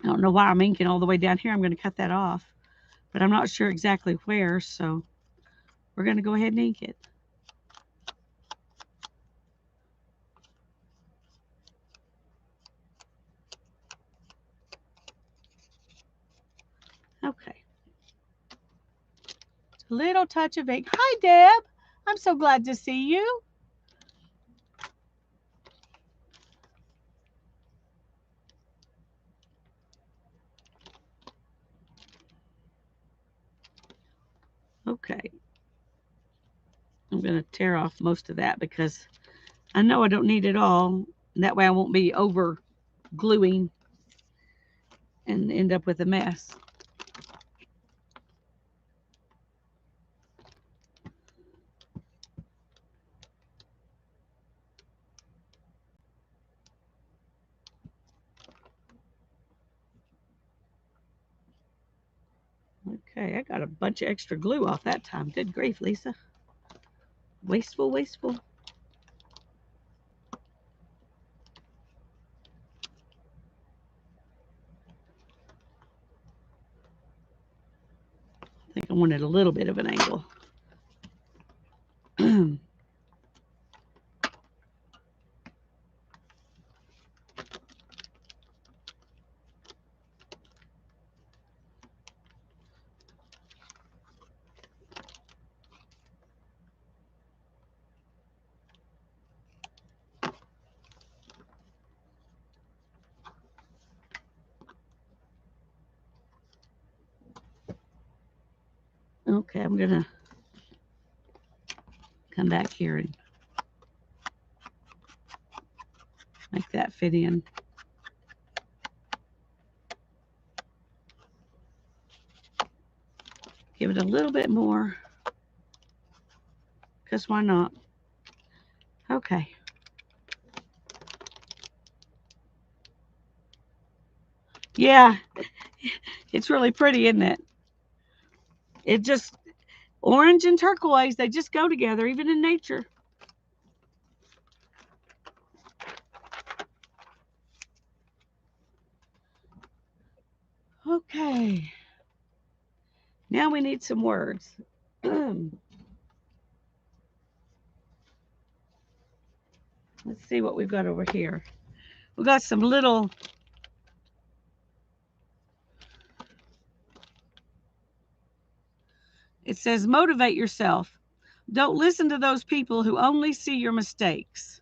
I don't know why I'm inking all the way down here. I'm going to cut that off, but I'm not sure exactly where, so we're going to go ahead and ink it. Okay. A little touch of ink. Hi, Deb. I'm so glad to see you. Okay. I'm going to tear off most of that because I know I don't need it all. That way I won't be over gluing and end up with a mess. Okay, I got a bunch of extra glue off that time. Good grief, Lisa. Wasteful, wasteful. I think I wanted a little bit of an angle. Okay, I'm going to come back here and make that fit in. Give it a little bit more, because why not? Okay. Yeah, it's really pretty, isn't it? It just, orange and turquoise, they just go together, even in nature. Okay. Now we need some words. Let's see what we've got over here. We've got some little, it says motivate yourself. Don't listen to those people who only see your mistakes.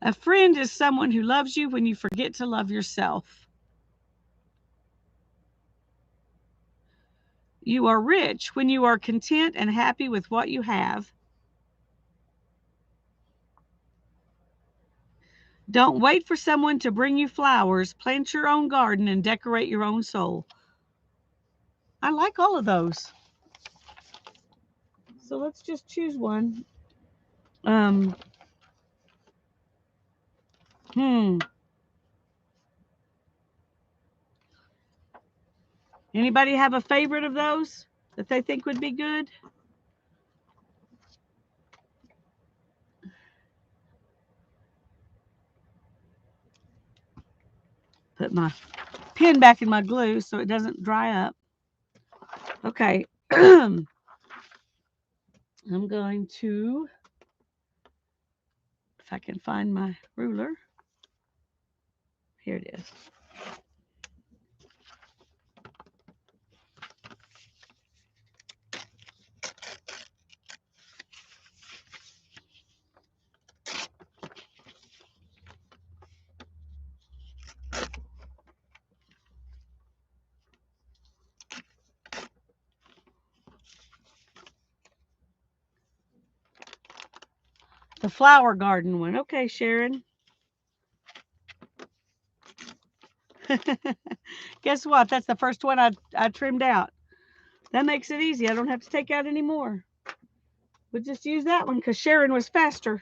A friend is someone who loves you when you forget to love yourself. You are rich when you are content and happy with what you have. Don't wait for someone to bring you flowers. Plant your own garden and decorate your own soul. I like all of those. So let's just choose one. Anybody have a favorite of those that they think would be good? Put my pen back in my glue so it doesn't dry up. Okay. I'm going to, if I can find my ruler. Here it is. The flower garden one. Okay, Sharon. Guess what? That's the first one I trimmed out. That makes it easy. I don't have to take out any more. We'll just use that one because Sharon was faster.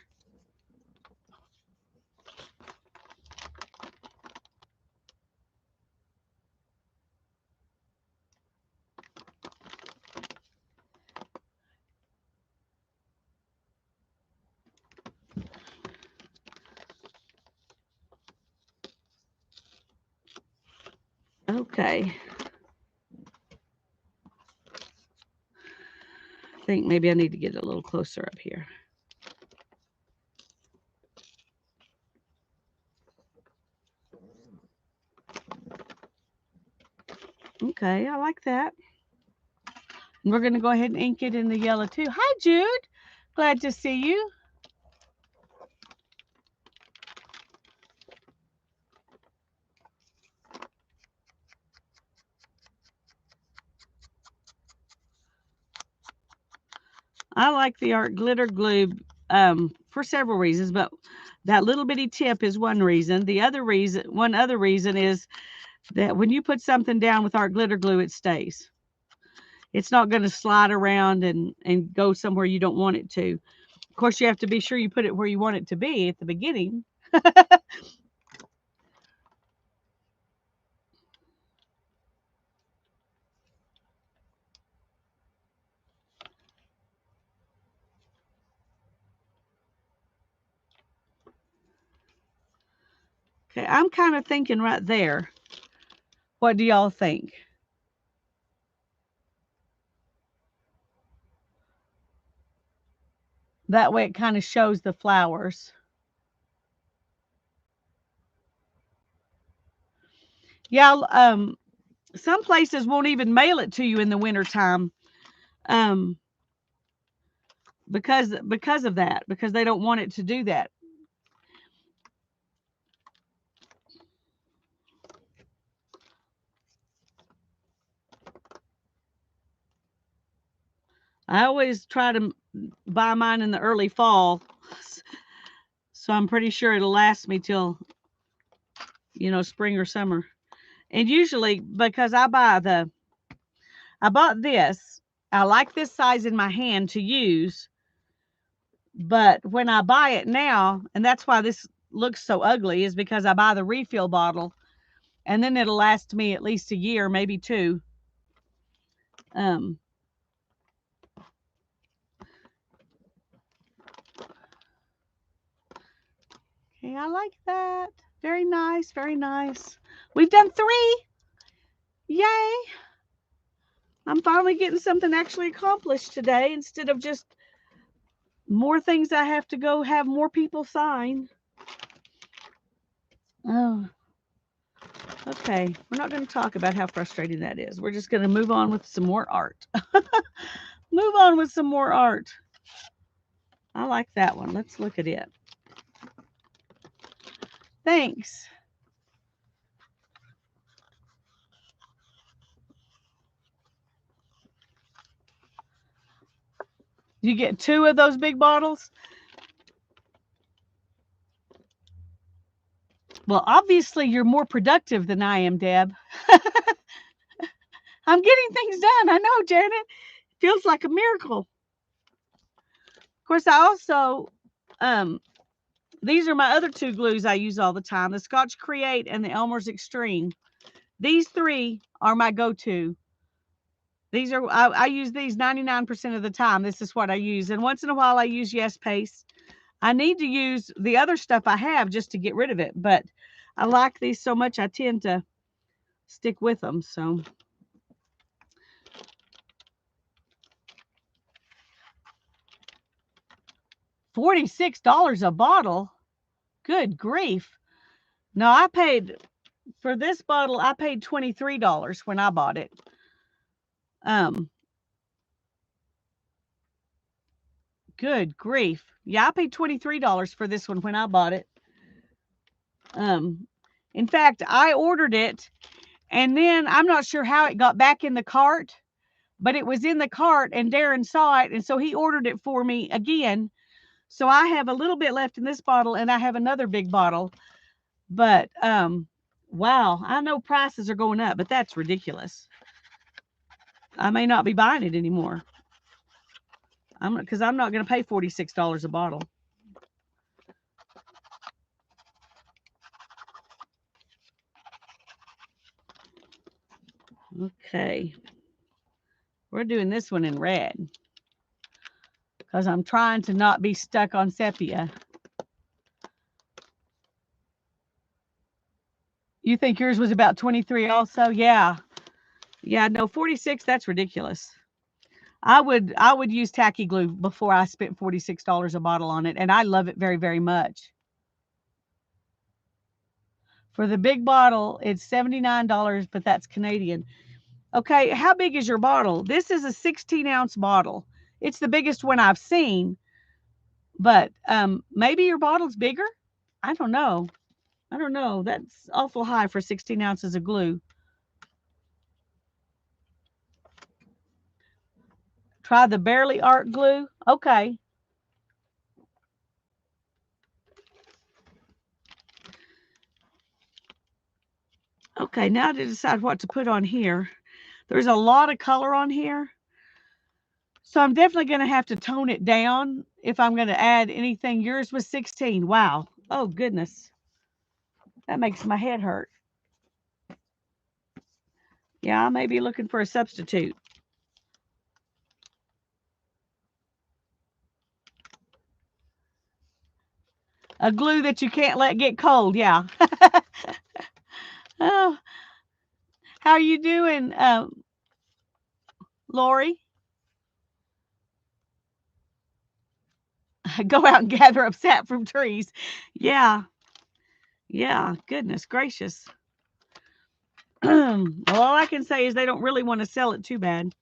Okay. I think maybe I need to get a little closer up here. Okay, I like that. And we're going to go ahead and ink it in the yellow too. Hi, Jude. Glad to see you. I like the art glitter glue for several reasons, but that little bitty tip is one reason. One other reason is that when you put something down with art glitter glue, it stays. It's not going to slide around and go somewhere you don't want it to. Of course, you have to be sure you put it where you want it to be at the beginning. Okay, I'm kind of thinking right there. What do y'all think? That way it kind of shows the flowers. Yeah, some places won't even mail it to you in the wintertime because of that, because they don't want it to do that. I always try to buy mine in the early fall, so I'm pretty sure it'll last me till, spring or summer. And usually, because I bought this, I like this size in my hand to use, but when I buy it now, and that's why this looks so ugly, is because I buy the refill bottle, and then it'll last me at least a year, maybe two. Okay, I like that. Very nice, very nice. We've done 3. Yay! I'm finally getting something actually accomplished today instead of just more things I have to go have more people sign. Oh, okay. We're not going to talk about how frustrating that is. We're just going to move on with some more art. Move on with some more art. I like that one. Let's look at it. Thanks. You get 2 of those big bottles? Well, obviously you're more productive than I am, Deb. I'm getting things done. I know, Janet. Feels like a miracle. Of course, I also, these are my other 2 glues I use all the time, the Scotch Create and the Elmer's Extreme. These 3 are my go-to. These are, I use these 99% of the time. This is what I use. And once in a while I use Yes Paste. I need to use the other stuff I have just to get rid of it. But I like these so much I tend to stick with them. So $46 a bottle. Good grief. No, I paid for this bottle, I paid $23 when I bought it. Good grief. Yeah, I paid $23 for this one when I bought it. In fact, I ordered it and then I'm not sure how it got back in the cart, but it was in the cart and Darren saw it and so he ordered it for me again. So I have a little bit left in this bottle and I have another big bottle. But wow, I know prices are going up, but that's ridiculous. I may not be buying it anymore. Because I'm not going to pay $46 a bottle. Okay. We're doing this one in red. Because I'm trying to not be stuck on sepia. You think yours was about 23 also? Yeah. Yeah, no, 46, that's ridiculous. I would use tacky glue before I spent $46 a bottle on it, and I love it very, very much. For the big bottle, it's $79, but that's Canadian. Okay, how big is your bottle? This is a 16-ounce bottle. It's the biggest one I've seen, but maybe your bottle's bigger? I don't know. I don't know. That's awful high for 16 ounces of glue. Try the Barely Art glue. Okay. Okay, now to decide what to put on here. There's a lot of color on here. So I'm definitely going to have to tone it down if I'm going to add anything. Yours was 16. Wow. Oh, goodness. That makes my head hurt. Yeah, I may be looking for a substitute. A glue that you can't let get cold. Yeah. Oh, how are you doing, Lori? Go out and gather up sap from trees. Yeah. Yeah. Goodness gracious. Well, all I can say is they don't really want to sell it too bad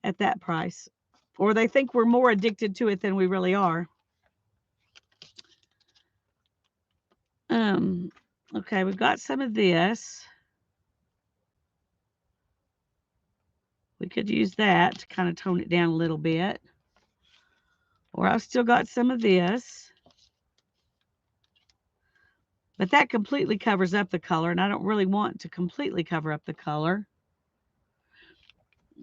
at that price. Or they think we're more addicted to it than we really are. Okay, we've got some of this. We could use that to kind of tone it down a little bit. Or I've still got some of this. But that completely covers up the color, and I don't really want to completely cover up the color.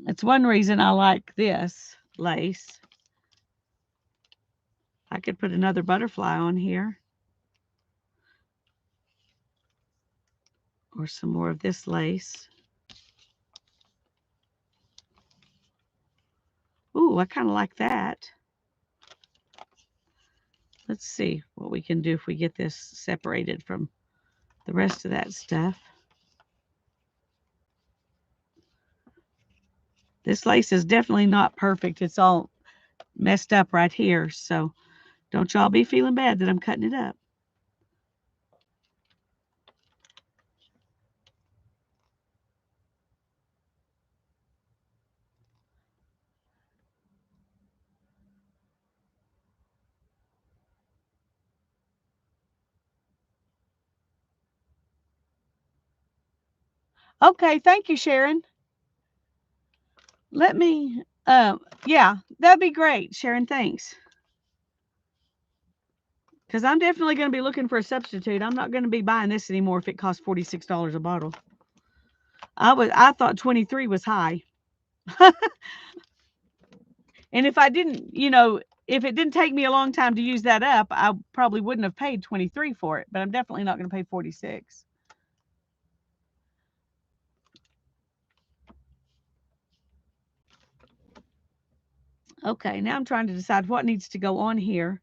It's one reason I like this lace. I could put another butterfly on here. Or some more of this lace. Ooh, I kind of like that. Let's see what we can do if we get this separated from the rest of that stuff. This lace is definitely not perfect. It's all messed up right here. So don't y'all be feeling bad that I'm cutting it up. Okay, thank you, Sharon. Let me, yeah, that'd be great, Sharon. Thanks. Because I'm definitely going to be looking for a substitute. I'm not going to be buying this anymore if it costs $46 a bottle. I thought 23 was high. And if I didn't, if it didn't take me a long time to use that up, I probably wouldn't have paid 23 for it, but I'm definitely not going to pay 46. Okay, now I'm trying to decide what needs to go on here.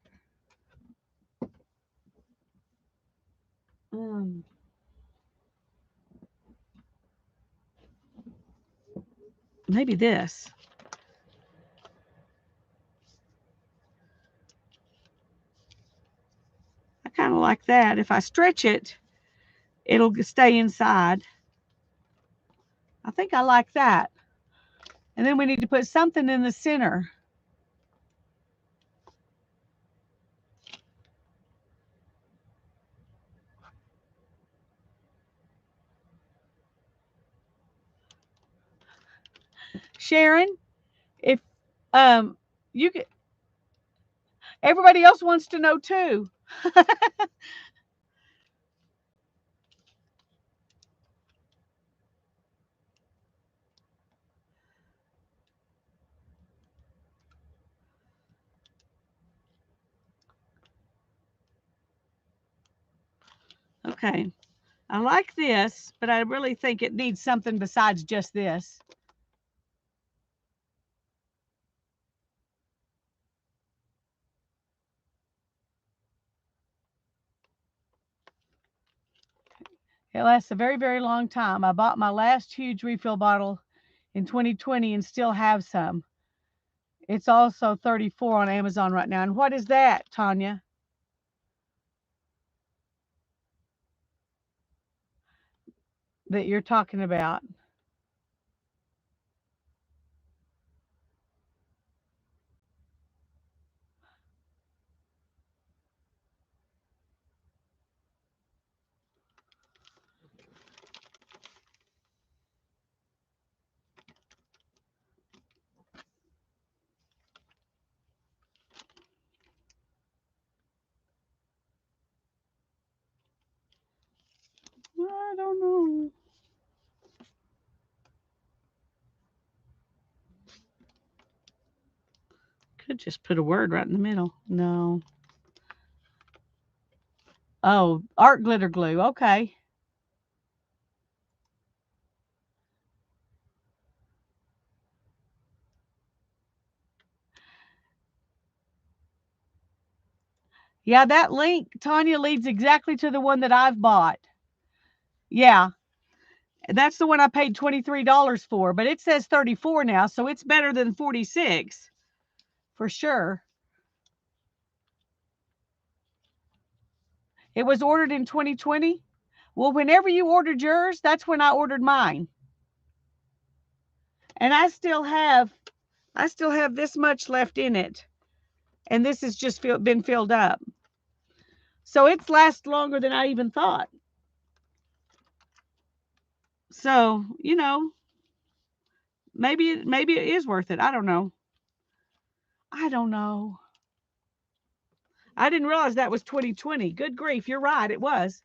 Maybe this. I kind of like that. If I stretch it, it'll stay inside. I think I like that. And then we need to put something in the center. Sharon, if you could, everybody else wants to know too. Okay. I like this, but I really think it needs something besides just this. It lasts a very, very long time. I bought my last huge refill bottle in 2020 and still have some. It's also $34 on Amazon right now. And what is that, Tanya, that you're talking about? I don't know. Could just put a word right in the middle. No. Oh, art glitter glue. Okay. Yeah, that link, Tanya, leads exactly to the one that I've bought. Yeah, that's the one I paid $23 for, but it says 34 now, so it's better than 46 for sure. It was ordered in 2020. Well, whenever you ordered yours, that's when I ordered mine. And I still have this much left in it. And this has just been filled up. So it's lasts longer than I even thought. So, maybe it is worth it. I don't know. I don't know. I didn't realize that was 2020. Good grief, you're right, it was.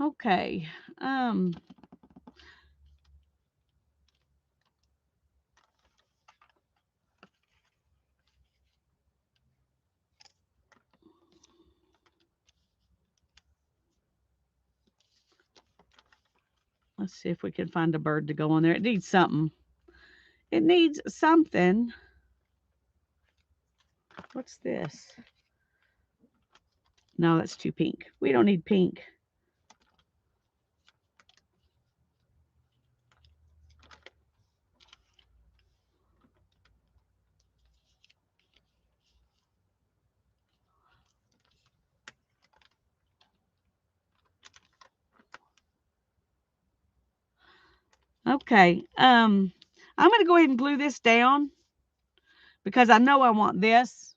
Okay. Let's see if we can find a bird to go on there. It needs something. It needs something. What's this? No, that's too pink. We don't need pink. Okay. I'm going to go ahead and glue this down because I know I want this.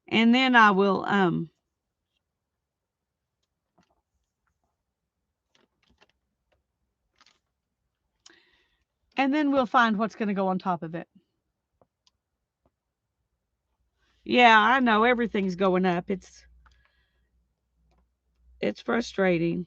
And then I will and then we'll find what's going to go on top of it. Yeah, I know everything's going up. It's frustrating.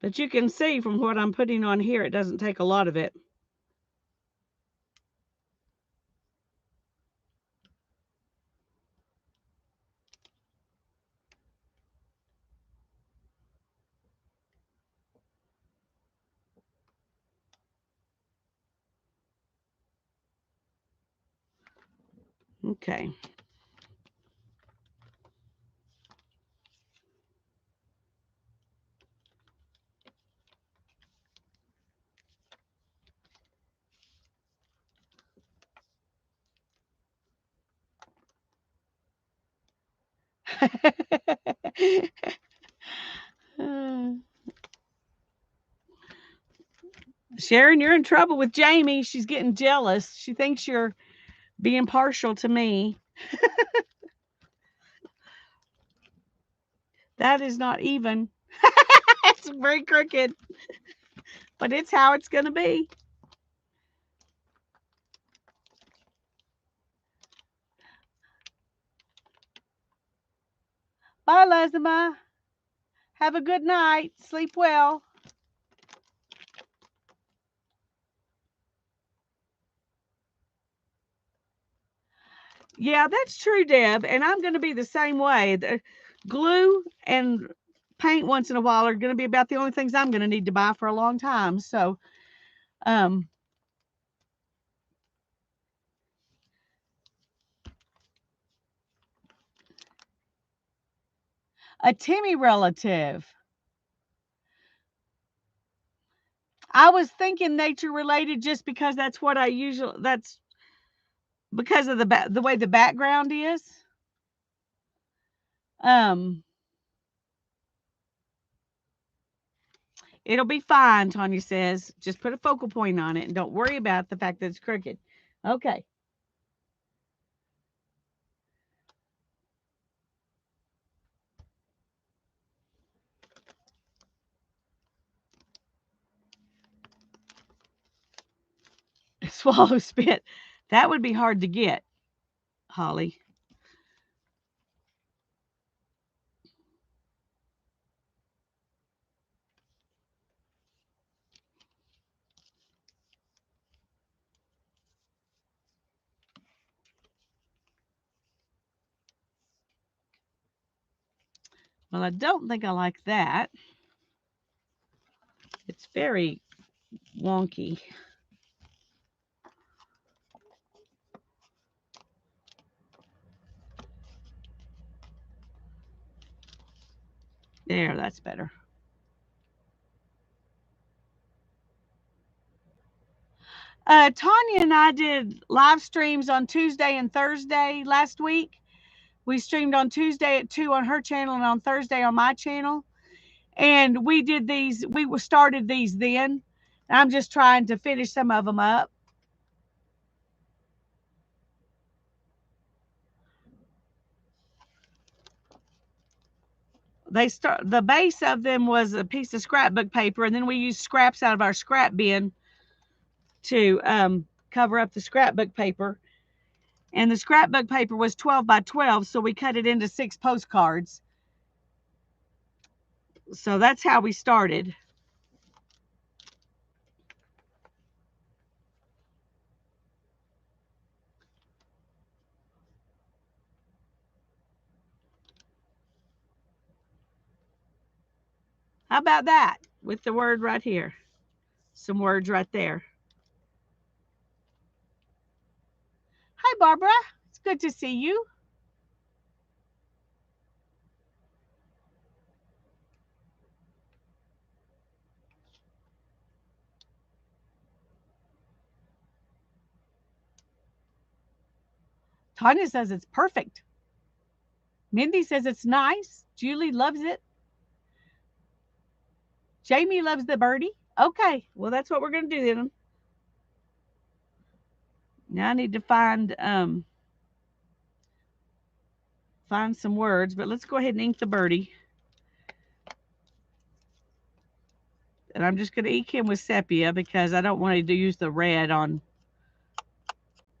But you can see from what I'm putting on here, it doesn't take a lot of it. Okay. Sharon, you're in trouble with Jamie. She's getting jealous. She thinks you're being partial to me. That is not even. It's very crooked. but it's how it's going to be. Bye, Lesima. Have a good night. Sleep well. Yeah, that's true, Deb. And I'm going to be the same way. The glue and paint once in a while are going to be about the only things I'm going to need to buy for a long time. So, um, a Timmy relative. I was thinking nature related just because that's what I usually, that's because of the way the background is. Um, It'll be fine, Tanya says. Just put a focal point on it and don't worry about the fact that it's crooked. Okay. Swallow spit. That would be hard to get, Holly. Well, I don't think I like that. It's very wonky. There, that's better. Tanya and I did live streams on Tuesday and Thursday last week. We streamed on Tuesday at 2 on her channel and on Thursday on my channel. And we did these, we started these then. I'm just trying to finish some of them up. The base of them was a piece of scrapbook paper, and then we used scraps out of our scrap bin to cover up the scrapbook paper. And the scrapbook paper was 12 by 12, so we cut it into 6 postcards. So that's how we started. How about that with the word right here? Some words right there. Hi, Barbara. It's good to see you. Tanya says it's perfect. Mindy says it's nice. Julie loves it. Jamie loves the birdie. Okay, well, that's what we're going to do then. Now I need to find some words, but let's go ahead and ink the birdie. And I'm just going to ink him with sepia because I don't want to use the red on.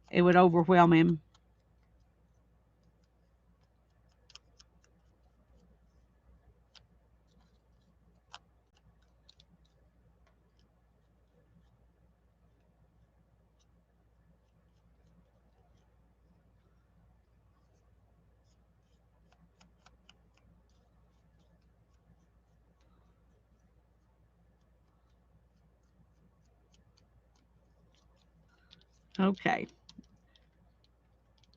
It would overwhelm him. Okay.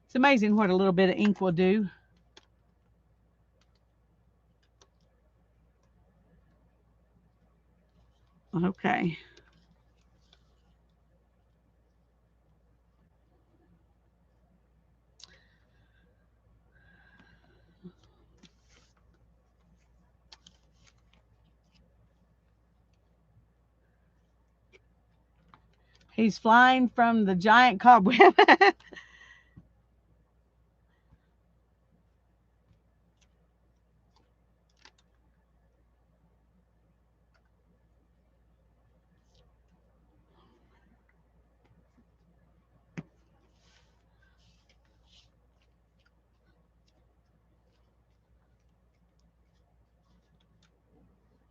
It's amazing what a little bit of ink will do. Okay. He's flying from the giant cobweb.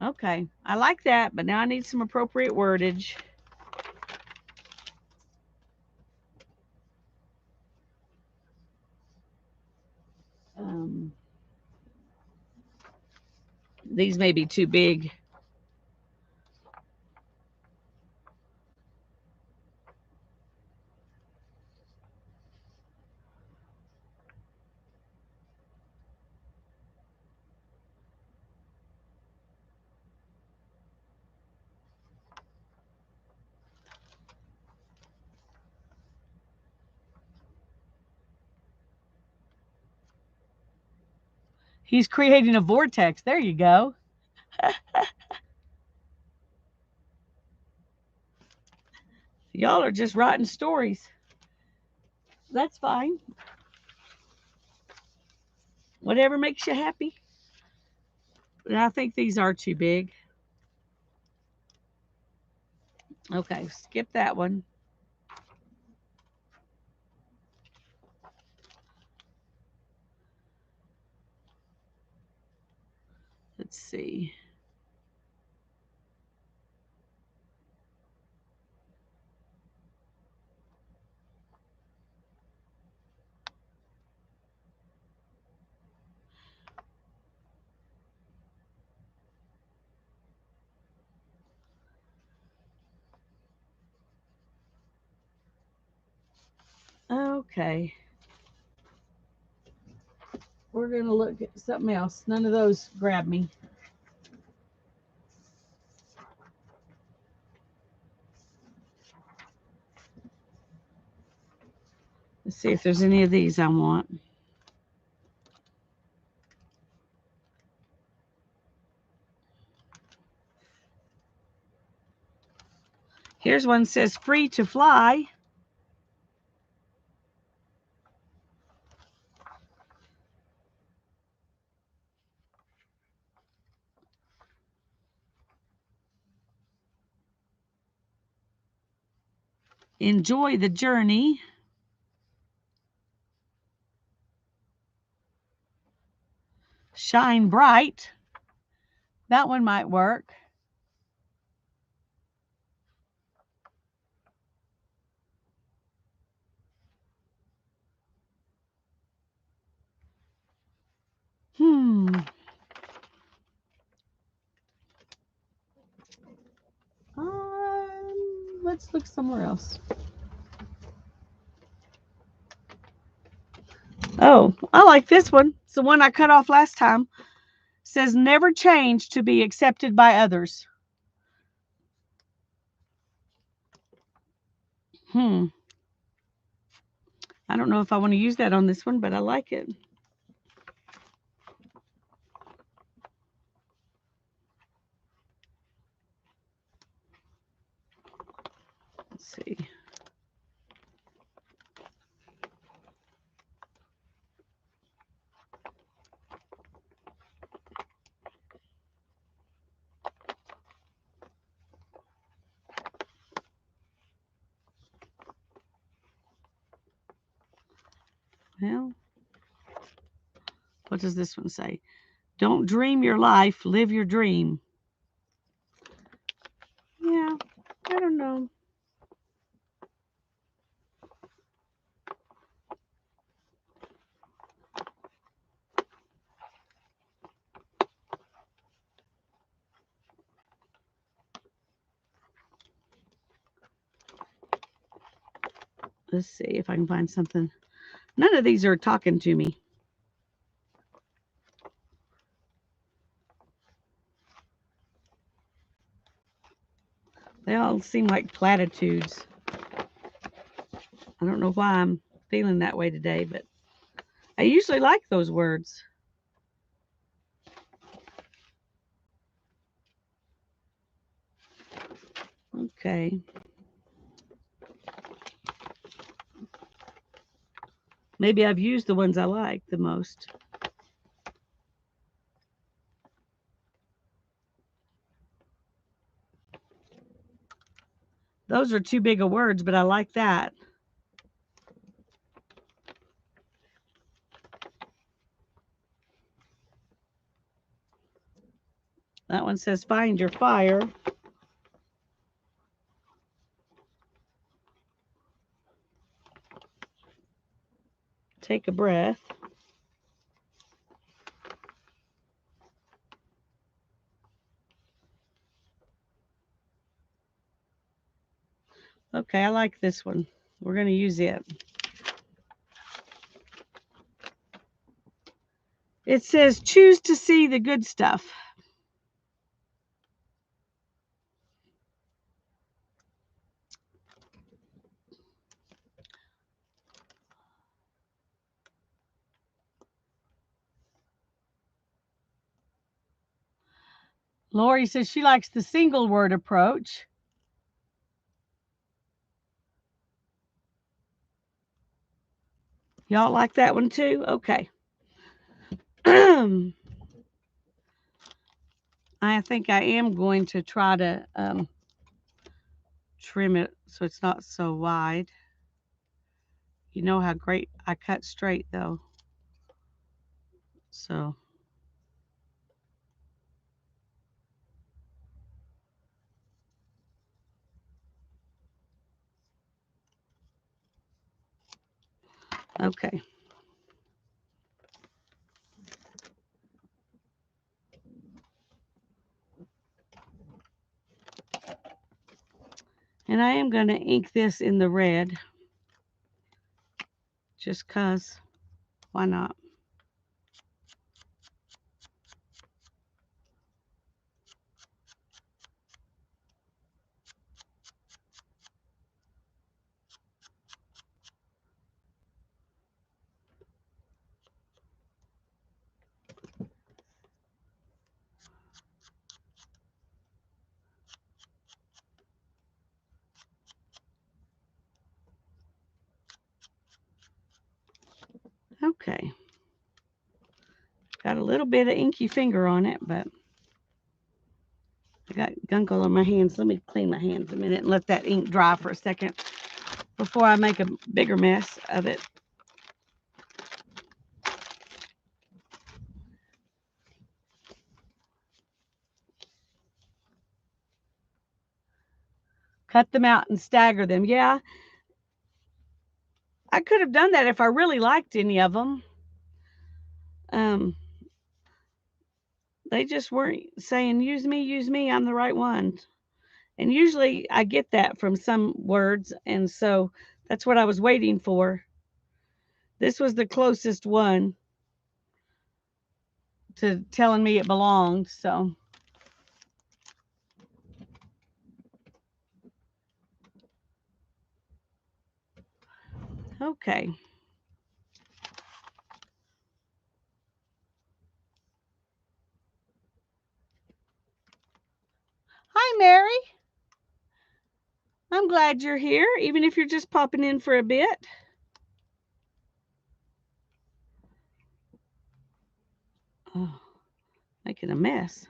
Okay, I like that, but now I need some appropriate wordage. Um, these may be too big. He's creating a vortex. There you go. Y'all are just writing stories. That's fine. Whatever makes you happy. But I think these are too big. Okay, skip that one. Let's see. Okay. We're going to look at something else. None of those grab me. Let's see if there's any of these I want. Here's one that says free to fly. Enjoy the journey. Shine bright. That one might work. Let's look somewhere else. Oh, I like this one. It's the one I cut off last time. It says never change to be accepted by others. I don't know if I want to use that on this one, but I like it. Let's see. Well, what does this one say? Don't dream your life, live your dream. Yeah, I don't know. Let's see if I can find something. None of these are talking to me. They all seem like platitudes. I don't know why I'm feeling that way today, but I usually like those words. Okay. Maybe I've used the ones I like the most. Those are too big of words, but I like that. That one says find your fire. Take a breath. Okay, I like this one. We're going to use it. It says choose to see the good stuff. Lori says she likes the single word approach. Y'all like that one too? Okay. I think I am going to try to trim it so it's not so wide. You know how great I cut straight though. So okay. And I am going to ink this in the red. Just 'cause. Why not? Okay. Got a little bit of inky finger on it, but I got gunk all on my hands. Let me clean my hands a minute and let that ink dry for a second before I make a bigger mess of it. Cut them out and stagger them. Yeah, I could have done that if I really liked any of them. They just weren't saying, use me, I'm the right one. And usually I get that from some words, and so that's what I was waiting for. This was the closest one to telling me it belonged, so. Okay. Hi, Mary. I'm glad you're here, even if you're just popping in for a bit. Oh, making a mess.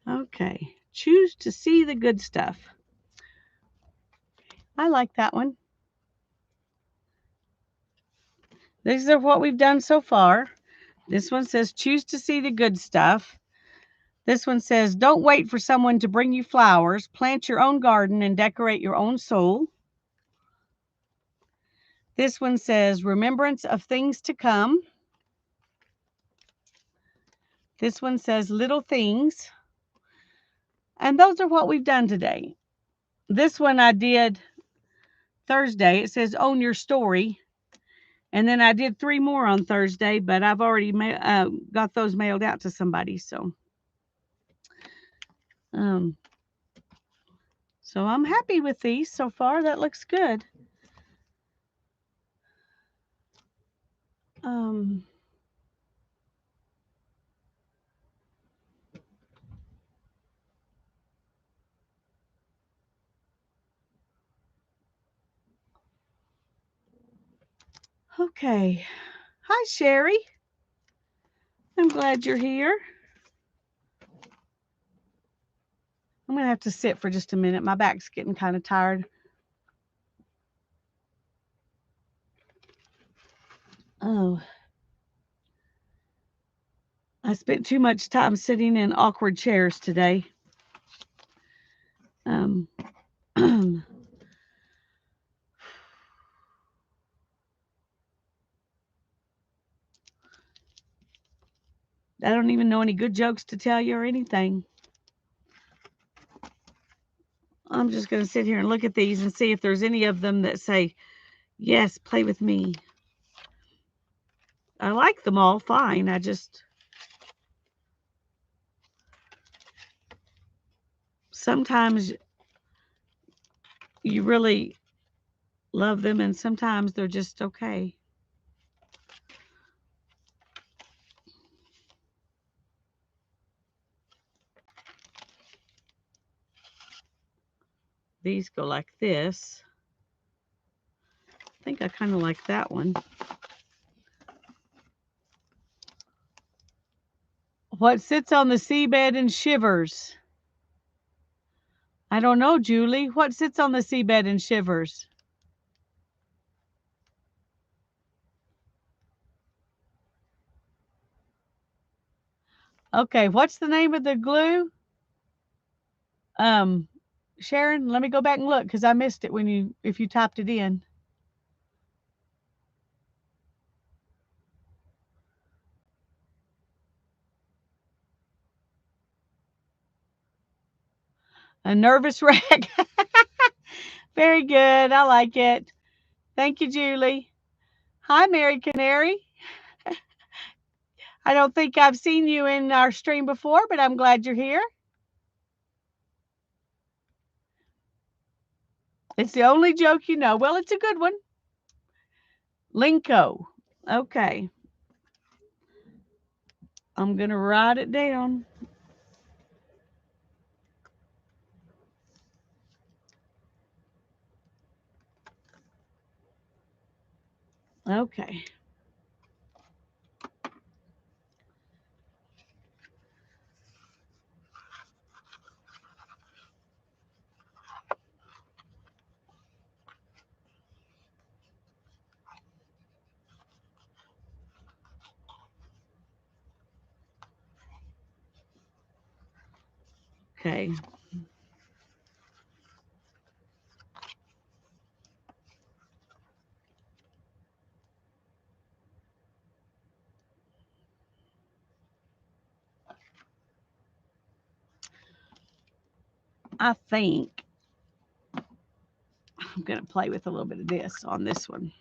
Okay. Choose to see the good stuff. I like that one. These are what we've done so far. This one says choose to see the good stuff. This one says don't wait for someone to bring you flowers. Plant your own garden and decorate your own soul. This one says remembrance of things to come. This one says little things. And those are what we've done today. This one I did Thursday. It says own your story. And then I did 3 more on Thursday, but I've already got those mailed out to somebody. So I'm happy with these so far. That looks good. Okay. Hi, Sherry. I'm glad you're here. I'm going to have to sit for just a minute. My back's getting kind of tired. Oh. I spent too much time sitting in awkward chairs today. I don't even know any good jokes to tell you or anything. I'm just going to sit here and look at these and see if there's any of them that say, yes, play with me. I like them all fine. I just, sometimes you really love them and sometimes they're just okay. These go like this. I think I kind of like that one. What sits on the seabed and shivers? I don't know, Julie. What sits on the seabed and shivers? Okay, what's the name of the glue? Sharon, let me go back and look because I missed it if you typed it in. A nervous wreck. Very good. I like it. Thank you, Julie. Hi, Mary Canary. I don't think I've seen you in our stream before, but I'm glad you're here. It's the only joke you know. Well, it's a good one. Linko. Okay. I'm going to write it down. Okay. Okay. I think I'm going to play with a little bit of this on this one.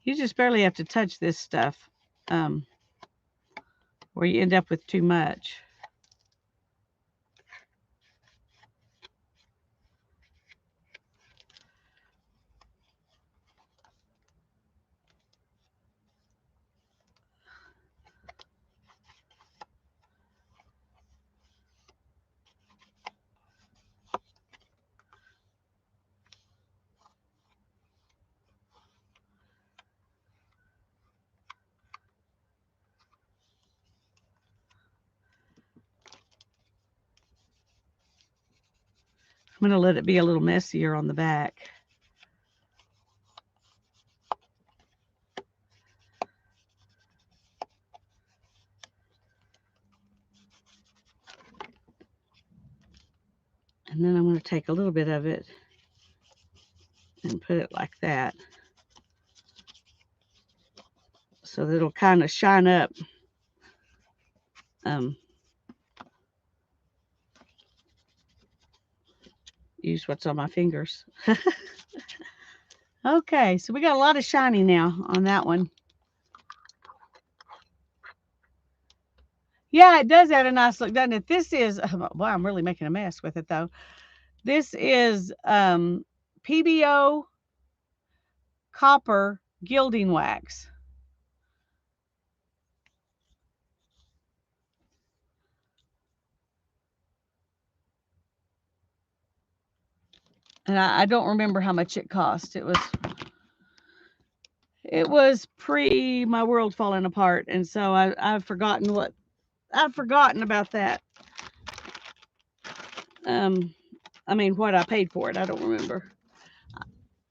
You just barely have to touch this stuff where you end up with too much. I'm going to let it be a little messier on the back. And then I'm going to take a little bit of it and put it like that so that it'll kind of shine up. Use what's on my fingers. Okay, so we got a lot of shiny now on that one. Yeah, it does add a nice look, doesn't it? This is, well, I'm really making a mess with it though. This is PBO Copper Gilding Wax. And I don't remember how much it cost. It was pre my world falling apart, and so I've forgotten about that. Um, I mean, what I paid for it, I don't remember.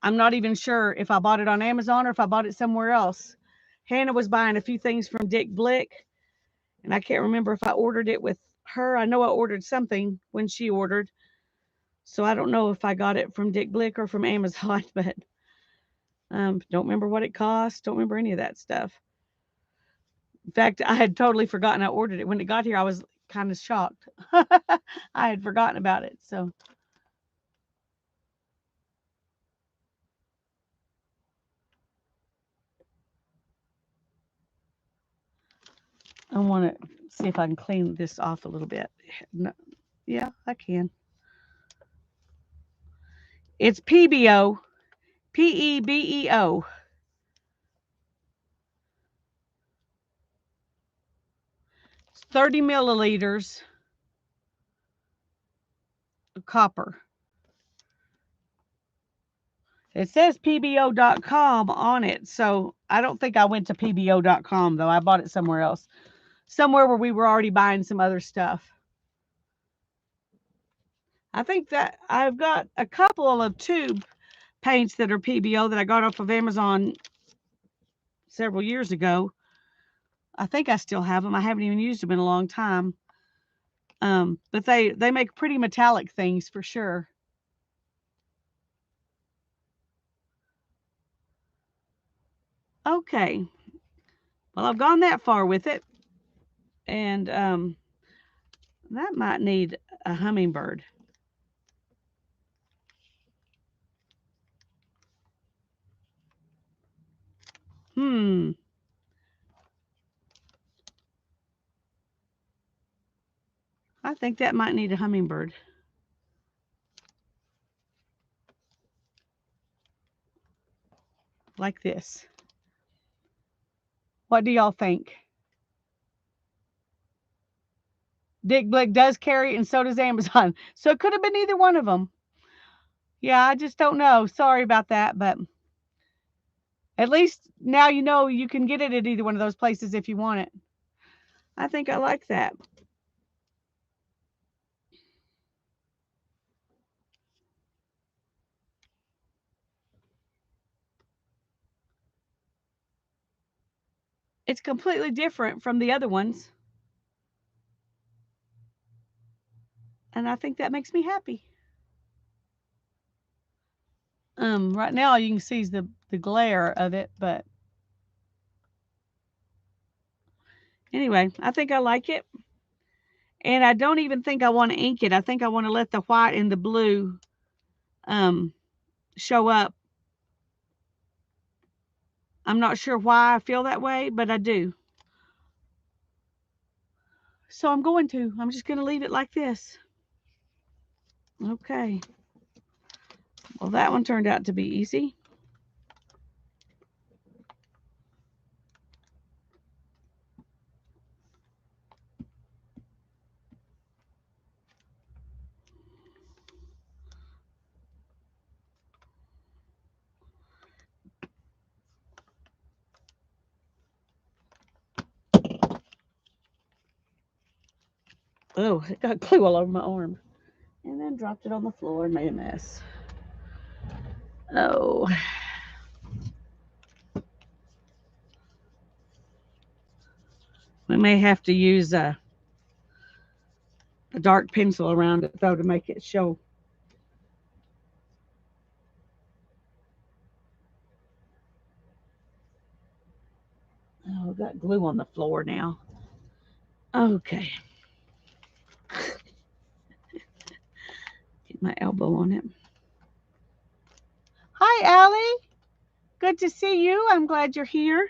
I'm not even sure if I bought it on Amazon or if I bought it somewhere else. Hannah was buying a few things from Dick Blick, and I can't remember if I ordered it with her. I know I ordered something when she ordered, so I don't know if I got it from Dick Blick or from Amazon, but don't remember what it cost. Don't remember any of that stuff. In fact, I had totally forgotten I ordered it. When it got here, I was kind of shocked. I had forgotten about it. So I want to see if I can clean this off a little bit. No, yeah, I can. It's PBO, PEBEO. It's 30 milliliters of copper. It says PBO.com on it, so I don't think I went to PBO.com though. I bought it somewhere else, somewhere where we were already buying some other stuff. I think that I've got a couple of tube paints that are PBO that I got off of Amazon several years ago. I think I still have them. I haven't even used them in a long time. But they make pretty metallic things for sure. Okay. Well, I've gone that far with it, and that might need a hummingbird. Hmm. I think that might need a hummingbird. Like this. What do y'all think? Dick Blick does carry it, and so does Amazon. So it could have been either one of them. Yeah, I just don't know. Sorry about that, but at least now you know you can get it at either one of those places if you want it. I think I like that. It's completely different from the other ones, and I think that makes me happy. Right now all you can see is the glare of it, but anyway, I think I like it. And I don't even think I want to ink it. I think I want to let the white and the blue um, show up. I'm not sure why I feel that way, but I do. So I'm just going to leave it like this. Okay. Well, that one turned out to be easy. Oh, it got glue all over my arm. And then dropped it on the floor and made a mess. Oh. We may have to use a dark pencil around it, though, to make it show. Oh, I've got glue on the floor now. Okay. Get my elbow on it. Hi, Allie. Good to see you. I'm glad you're here.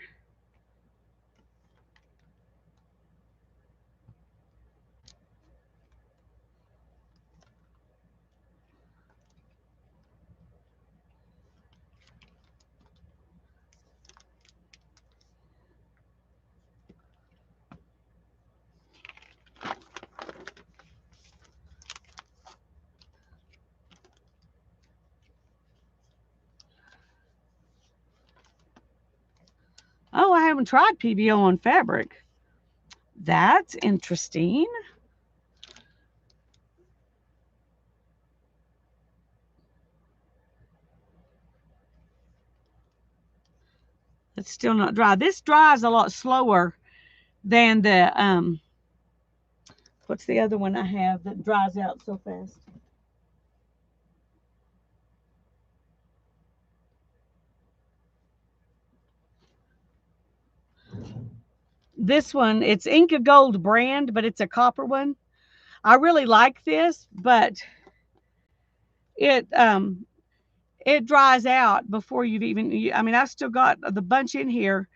haven't tried PBO on fabric. That's interesting. It's still not dry. This dries a lot slower than the, what's the other one I have that dries out so fast? This one, it's Inca Gold brand, but it's a copper one. I really like this, but it it dries out before you've even, I mean, I've still got the bunch in here.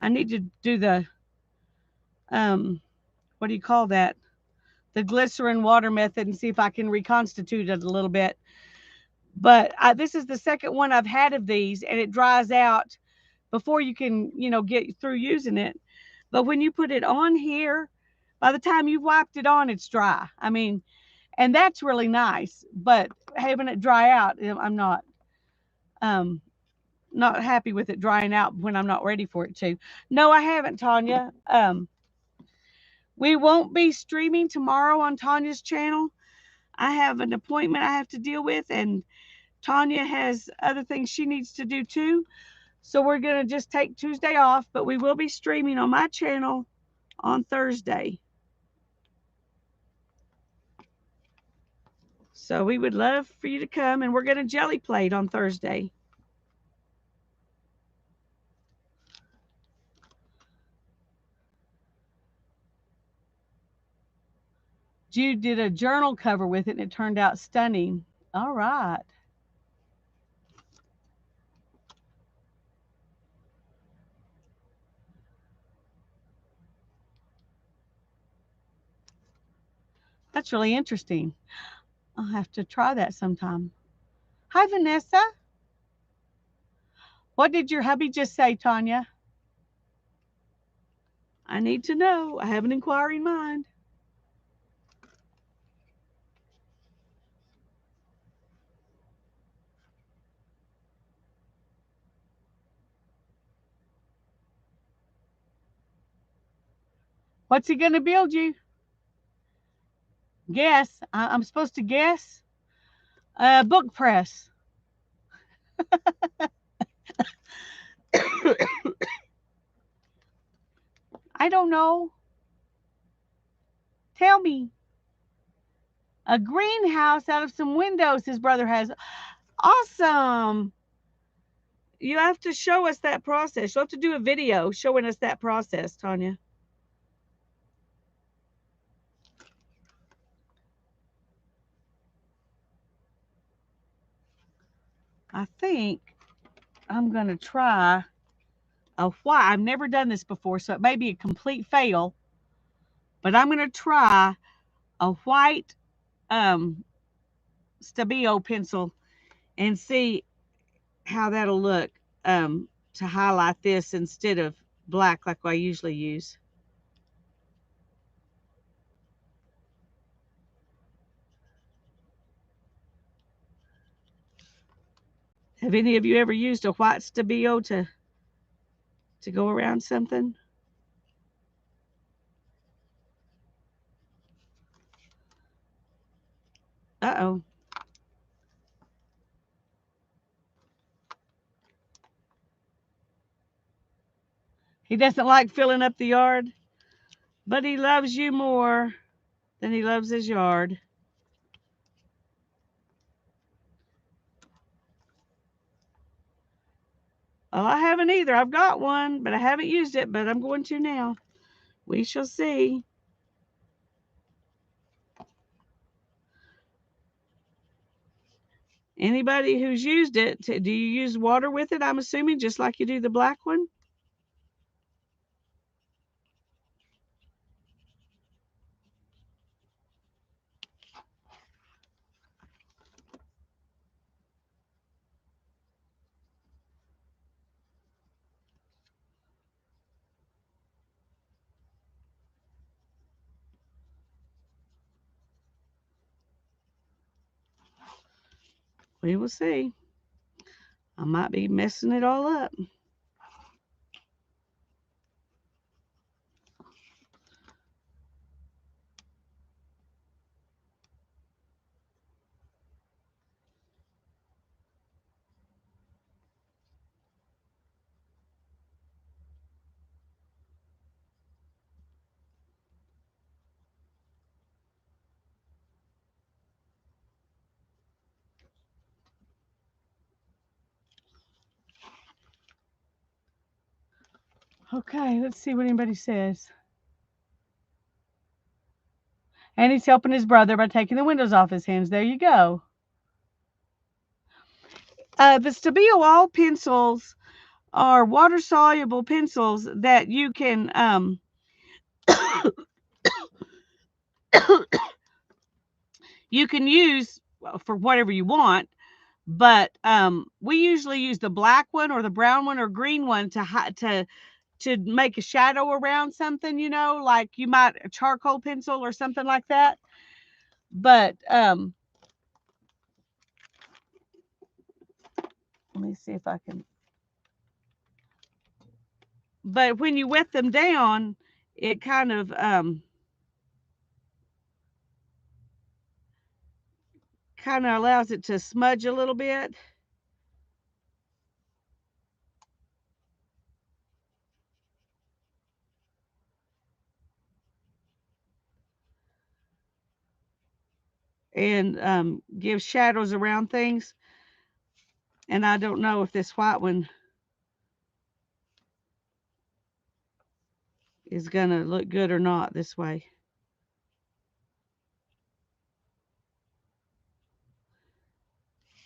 I need to do the, what do you call that? The glycerin water method and see if I can reconstitute it a little bit. But this is the second one I've had of these, and it dries out before you can, get through using it. But when you put it on here, by the time you've wiped it on, it's dry. I mean, and that's really nice. But having it dry out, I'm um, not happy with it drying out when I'm not ready for it to. No, I haven't, Tanya. We won't be streaming tomorrow on Tanya's channel. I have an appointment I have to deal with, and Tanya has other things she needs to do too. So we're going to just take Tuesday off, but we will be streaming on my channel on Thursday. So we would love for you to come, and we're going to jelly plate on Thursday. Jude did a journal cover with it, and it turned out stunning. All right. That's really interesting. I'll have to try that sometime. Hi, Vanessa. What did your hubby just say, Tanya? I need to know. I have an inquiring mind. What's he going to build you? Guess. I'm supposed to guess. Book press. I don't know. Tell me. A greenhouse out of some windows his brother has. Awesome. You have to show us that process. You'll have to do a video showing us that process, Tanya. I think I'm going to try a white. I've never done this before, so it may be a complete fail. But I'm going to try a white Stabilo pencil and see how that'll look to highlight this instead of black like I usually use. Have any of you ever used a white Stabilo to go around something? Uh-oh. He doesn't like filling up the yard, but he loves you more than he loves his yard. Well, I haven't either. I've got one, but I haven't used it, but I'm going to now. We shall see. Anybody who's used it, do you use water with it? I'm assuming just like you do the black one. We will see. I might be messing it all up. Okay, let's see what anybody says. And he's helping his brother by taking the windows off his hands. There you go. The Stabilo all pencils are water-soluble pencils that you can you can use for whatever you want. But we usually use the black one or the brown one or green one to make a shadow around something, you know, like you might a charcoal pencil or something like that. But let me see if I can. But when you wet them down, it kind of allows it to smudge a little bit. And give shadows around things. And I don't know if this white one is going to look good or not this way.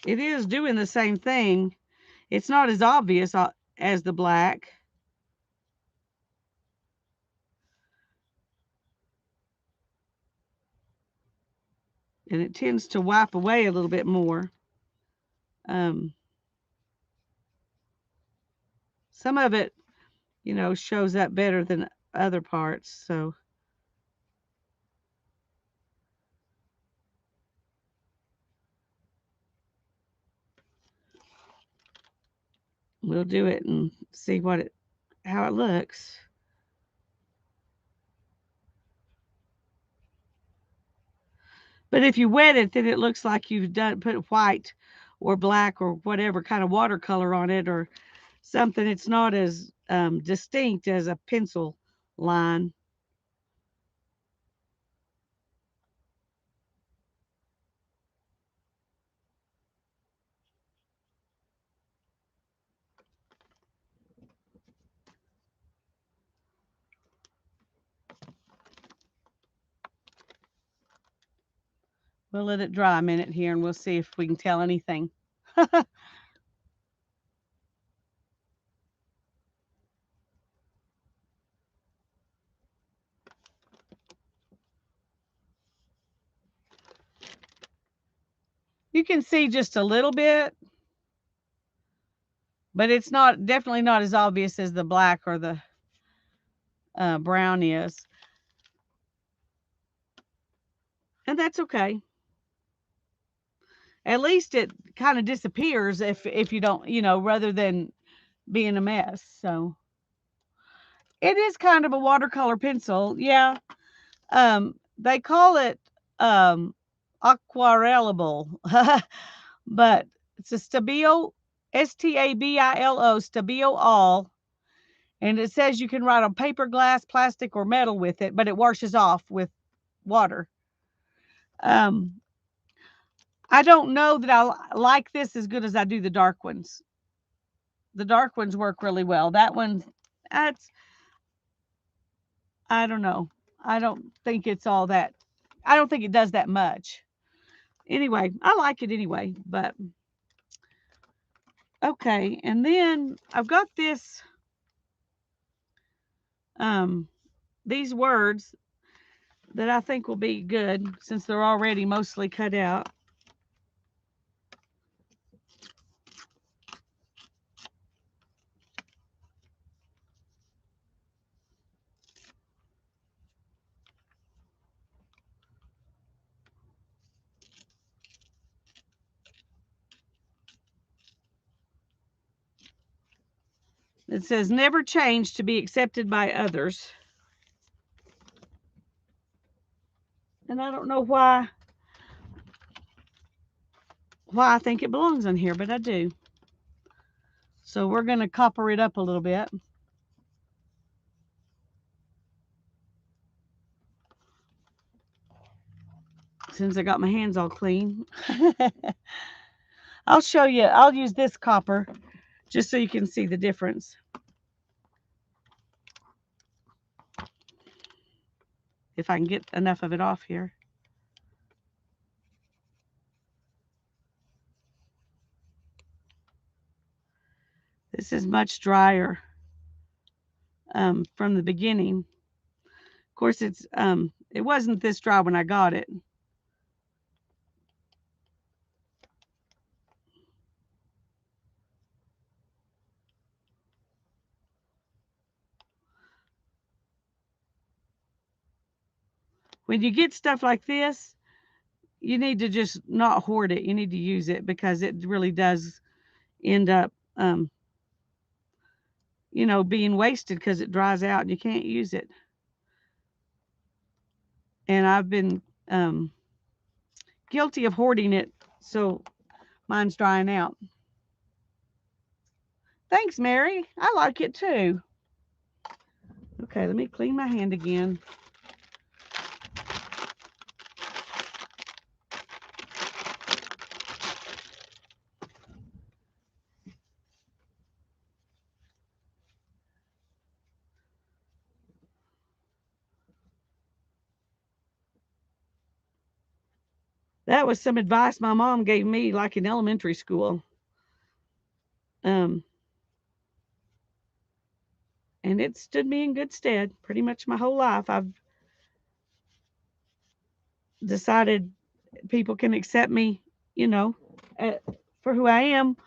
It is doing the same thing. It's not as obvious as the black. And it tends to wipe away a little bit more. Some of it, you know, shows up better than other parts. So we'll do it and see how it looks. But if you wet it, then it looks like you've put white or black or whatever kind of watercolor on it or something. It's not as distinct as a pencil line. We'll let it dry a minute here and we'll see if we can tell anything. You can see just a little bit, but it's definitely not as obvious as the black or the brown is. And that's okay. At least it kind of disappears if you don't, you know, rather than being a mess. So it is kind of a watercolor pencil. Yeah. They call it aquarellable, but it's a Stabilo, Stabilo, Stabilo all. And it says you can write on paper, glass, plastic, or metal with it, but it washes off with water. I don't know that I like this as good as I do the dark ones. The dark ones work really well. That one, that's, I don't know. I don't think it's all that, I don't think it does that much. Anyway, I like it anyway, but okay. And then I've got these words that I think will be good since they're already mostly cut out. It says never change to be accepted by others. And I don't know why I think it belongs on here, but I do. So we're going to copper it up a little bit. Since I got my hands all clean. I'll show you. I'll use this copper just so you can see the difference. if I can get enough of it off here. This is much drier from the beginning. Of course, it wasn't this dry when I got it. When you get stuff like this, you need to just not hoard it. You need to use it because it really does end up, being wasted because it dries out and you can't use it. And I've been guilty of hoarding it, so mine's drying out. Thanks, Mary. I like it too. Okay, let me clean my hand again. That was some advice my mom gave me, like in elementary school. Um, and it stood me in good stead pretty much my whole life. I've decided people can accept me, you know, uh, for who I am,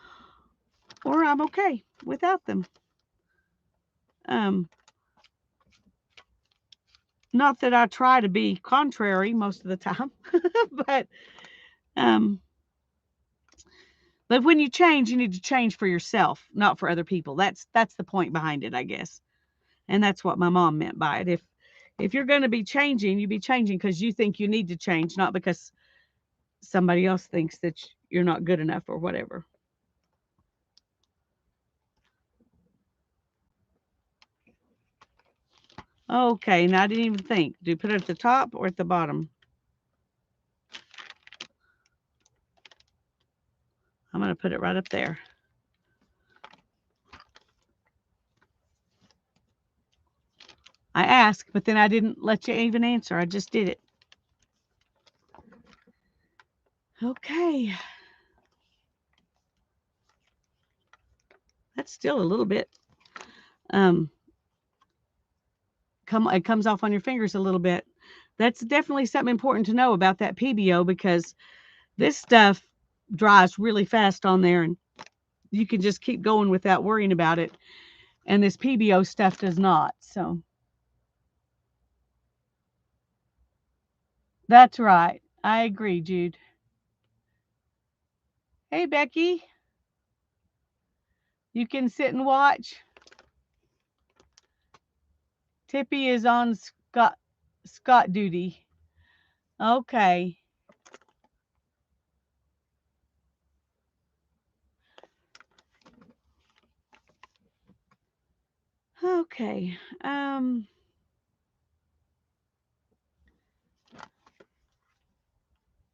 or I'm okay without them. Um, Not that I try to be contrary most of the time, but um, but when you change, you need to change for yourself, not for other people. That's the point behind it, I guess. And that's what my mom meant by it. If you're going to be changing, you be changing because you think you need to change, not because somebody else thinks that you're not good enough or whatever. Okay, now I didn't even think. Do you put it at the top or at the bottom? I'm going to put it right up there. I asked, but then I didn't let you even answer. I just did it. Okay. That's still a little bit. It comes off on your fingers a little bit. That's definitely something important to know about that PBO because this stuff dries really fast on there and you can just keep going without worrying about it. And this PBO stuff does not. So that's right. I agree, Jude. Hey, Becky. You can sit and watch. Tippy is on Scott duty. Okay. Okay.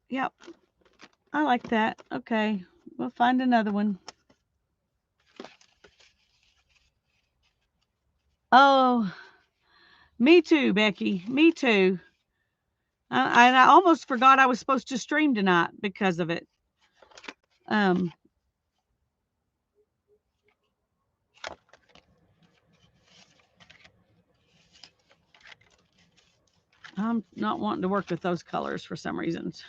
Yep. I like that. Okay. We'll find another one. Oh, me too, Becky. Me too. And I almost forgot I was supposed to stream tonight because of it. Um, I'm not wanting to work with those colors for some reasons.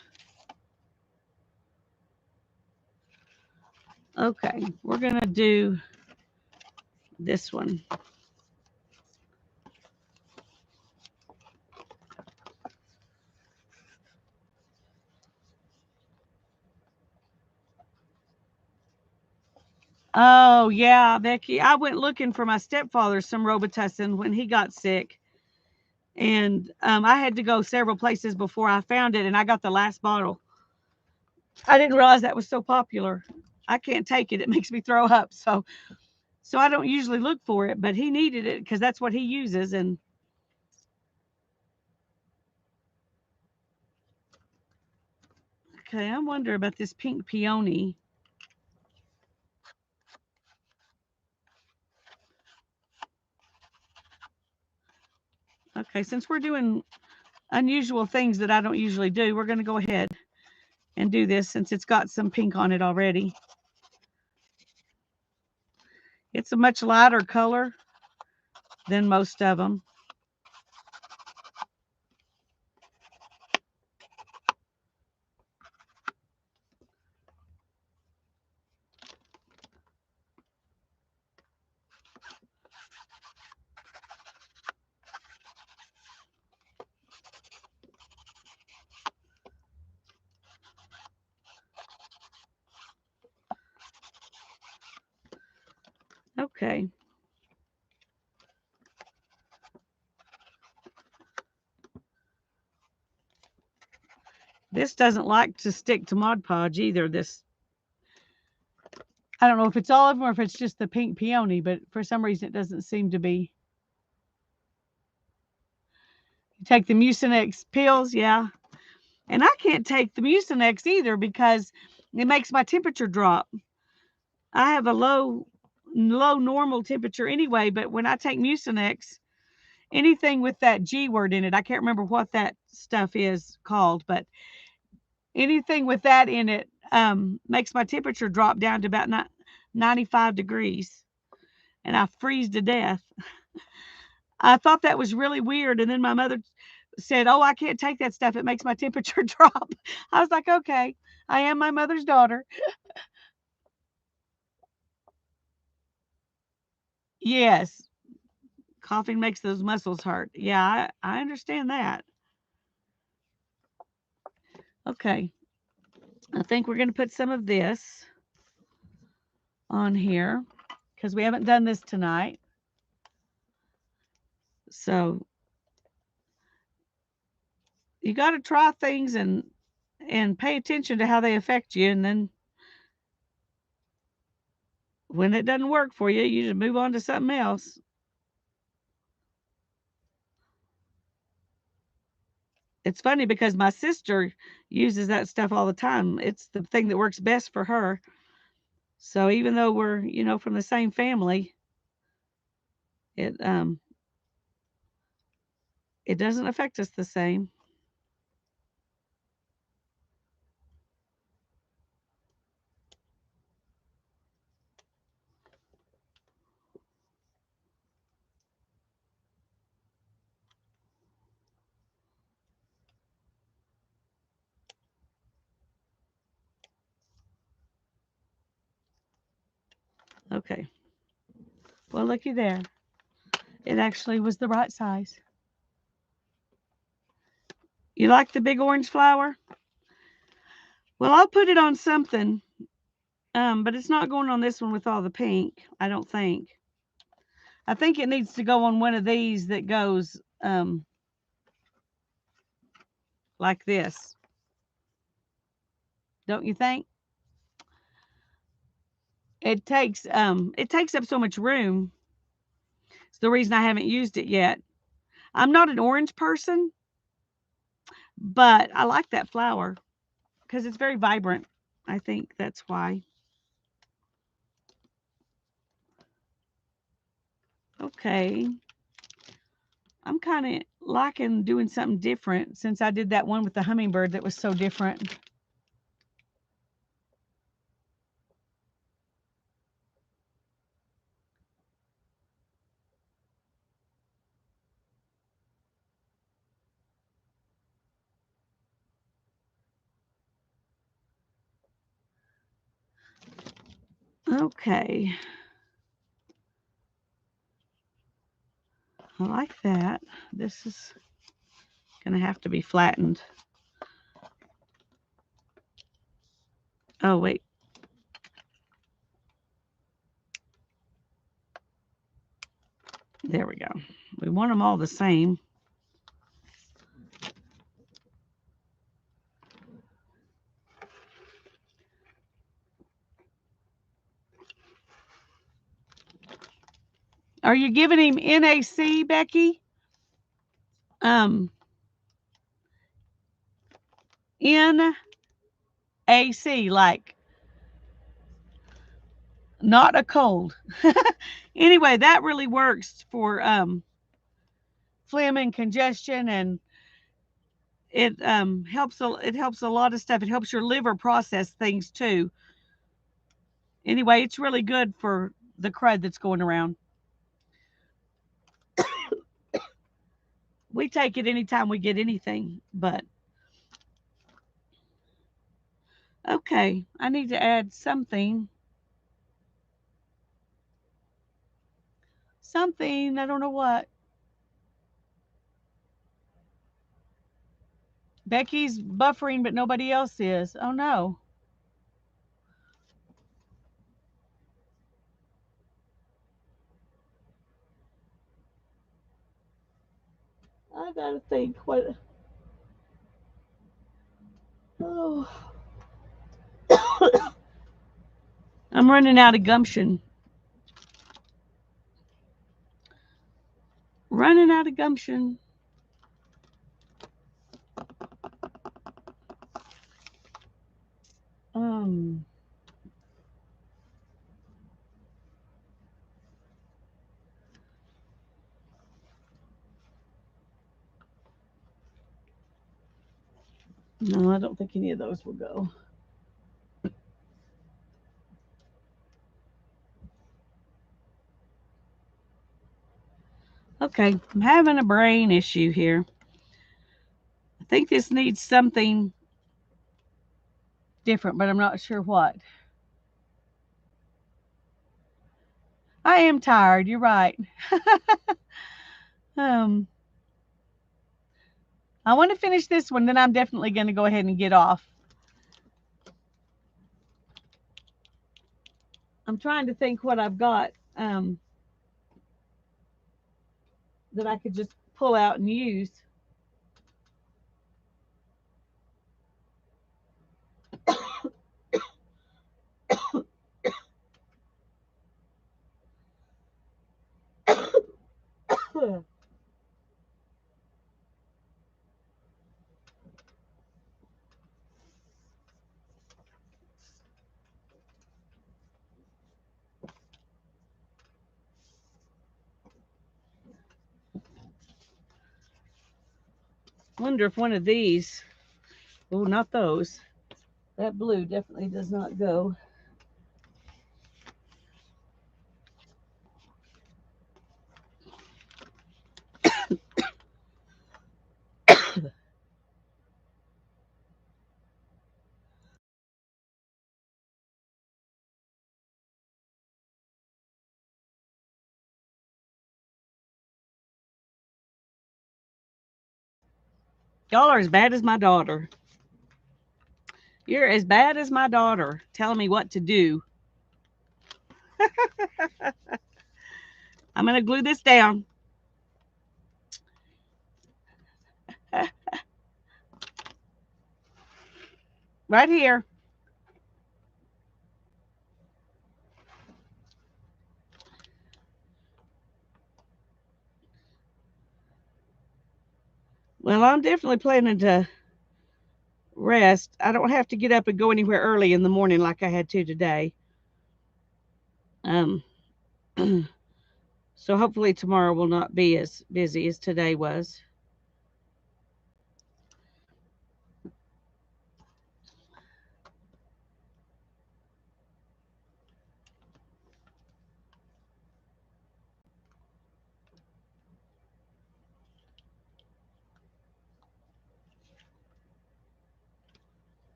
Okay, we're going to do this one. Oh, yeah, Becky. I went looking for my stepfather some Robitussin when he got sick. And I had to go several places before I found it, and I got the last bottle. I didn't realize that was so popular. I can't take it. It makes me throw up. So I don't usually look for it, but he needed it because that's what he uses. And okay, I wonder about this pink peony. Okay, since we're doing unusual things that I don't usually do. We're going to go ahead and do this since it's got some pink on it already. It's a much lighter color than most of them. Okay. This doesn't like to stick to Mod Podge either. This, I don't know if it's all of them or if it's just the pink peony, but for some reason it doesn't seem to be. You take the Mucinex pills, yeah. And I can't take the Mucinex either because it makes my temperature drop. I have a low normal temperature anyway, but when I take Mucinex, anything with that G word in it, I can't remember what that stuff is called, but anything with that in it makes my temperature drop down to about 95 degrees, and I freeze to death. I thought that was really weird, and then my mother said, "Oh, I can't take that stuff. It makes my temperature drop." I was like, "Okay, I am my mother's daughter." Yes, coughing makes those muscles hurt. Yeah, I understand that. Okay, I think we're going to put some of this on here because we haven't done this tonight. So you got to try things and pay attention to how they affect you, and then when it doesn't work for you, you just move on to something else. It's funny because my sister uses that stuff all the time. It's the thing that works best for her. So even though we're, from the same family, it it doesn't affect us the same. Okay. Well, looky there. It actually was the right size. You like the big orange flower? Well, I'll put it on something, but it's not going on this one with all the pink, I don't think. I think it needs to go on one of these that goes like this. Don't you think? It takes up so much room. It's the reason I haven't used it yet. I'm not an orange person, but I like that flower because it's very vibrant. I think that's why. Okay. I'm kind of liking doing something different since I did that one with the hummingbird that was so different. Okay. I like that. This is going to have to be flattened. Oh, wait. There we go. We want them all the same. Are you giving him NAC, Becky? NAC, like not a cold. Anyway, that really works for phlegm and congestion and it helps a lot of stuff. It helps your liver process things too. Anyway, it's really good for the crud that's going around. We take it anytime we get anything, but okay, I need to add something. Something, I don't know what. Becky's buffering, but nobody else is. Oh no. I gotta think what. Oh. I'm running out of gumption. Running out of gumption. Um. No, I don't think any of those will go. Okay, I'm having a brain issue here. I think this needs something different, but I'm not sure what. I am tired. You're right. um, I want to finish this one, then I'm definitely going to go ahead and get off. I'm trying to think what I've got that I could just pull out and use. Wonder if one of these, oh, not those. That blue definitely does not go. Y'all are as bad as my daughter. You're as bad as my daughter telling me what to do. I'm going to glue this down. Right here. Well, I'm definitely planning to rest. I don't have to get up and go anywhere early in the morning like I had to today. Um, so hopefully tomorrow will not be as busy as today was.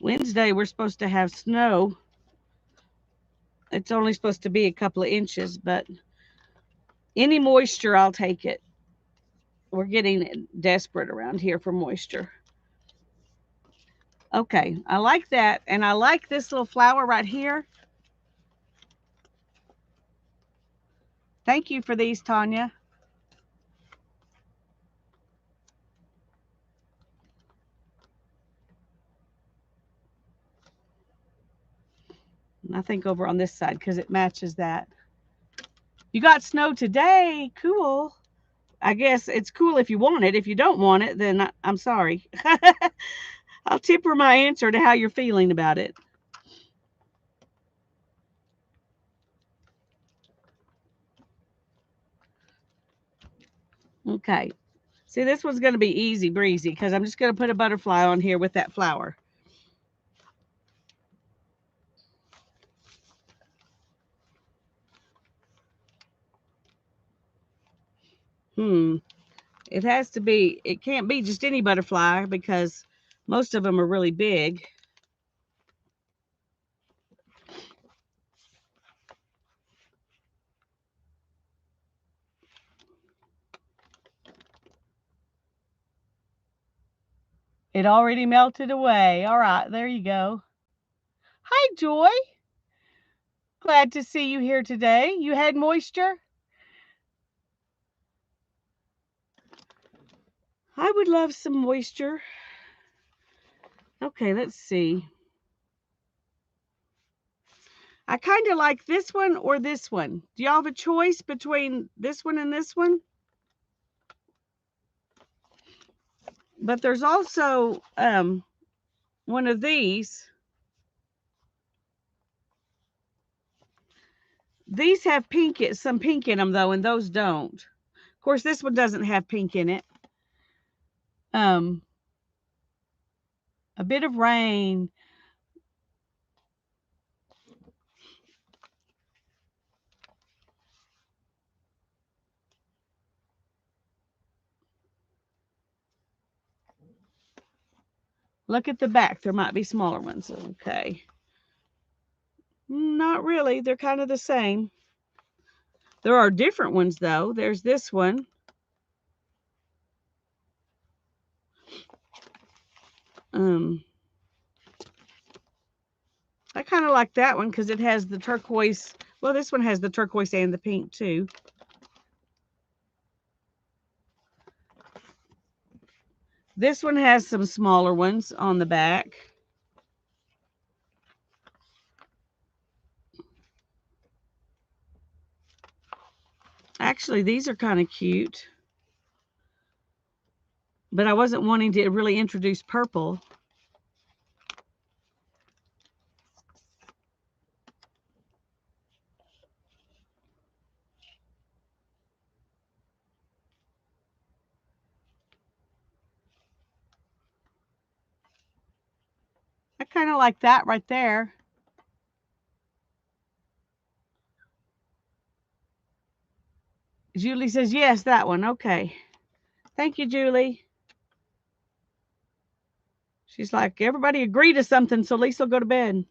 Wednesday, we're supposed to have snow. It's only supposed to be a couple of inches, but any moisture, I'll take it. We're getting desperate around here for moisture. Okay, I like that. And I like this little flower right here. Thank you for these, Tanya. And I think over on this side because it matches that. You got snow today. Cool. I guess it's cool if you want it. If you don't want it, then I'm sorry. I'll temper my answer to how you're feeling about it. Okay. See, this one's going to be easy breezy because I'm just going to put a butterfly on here with that flower. It has to be, it can't be just any butterfly because most of them are really big. It already melted away. All right, there you go. Hi, Joy. Glad to see you here today. You had moisture? I would love some moisture. Okay, let's see. I kind of like this one or this one. Do y'all have a choice between this one and this one? But there's also one of these. These have pink, some pink in them though, and those don't. Of course, this one doesn't have pink in it. A bit of rain. Look at the back. There might be smaller ones. Okay. Not really. They're kind of the same. There are different ones though. There's this one. I kind of like that one because it has the turquoise. Well, this one has the turquoise and the pink too. This one has some smaller ones on the back. Actually, these are kind of cute. But I wasn't wanting to really introduce purple. I kind of like that right there. Julie says, yes, that one. Okay. Thank you, Julie. She's like, everybody agree to something so Lisa will go to bed.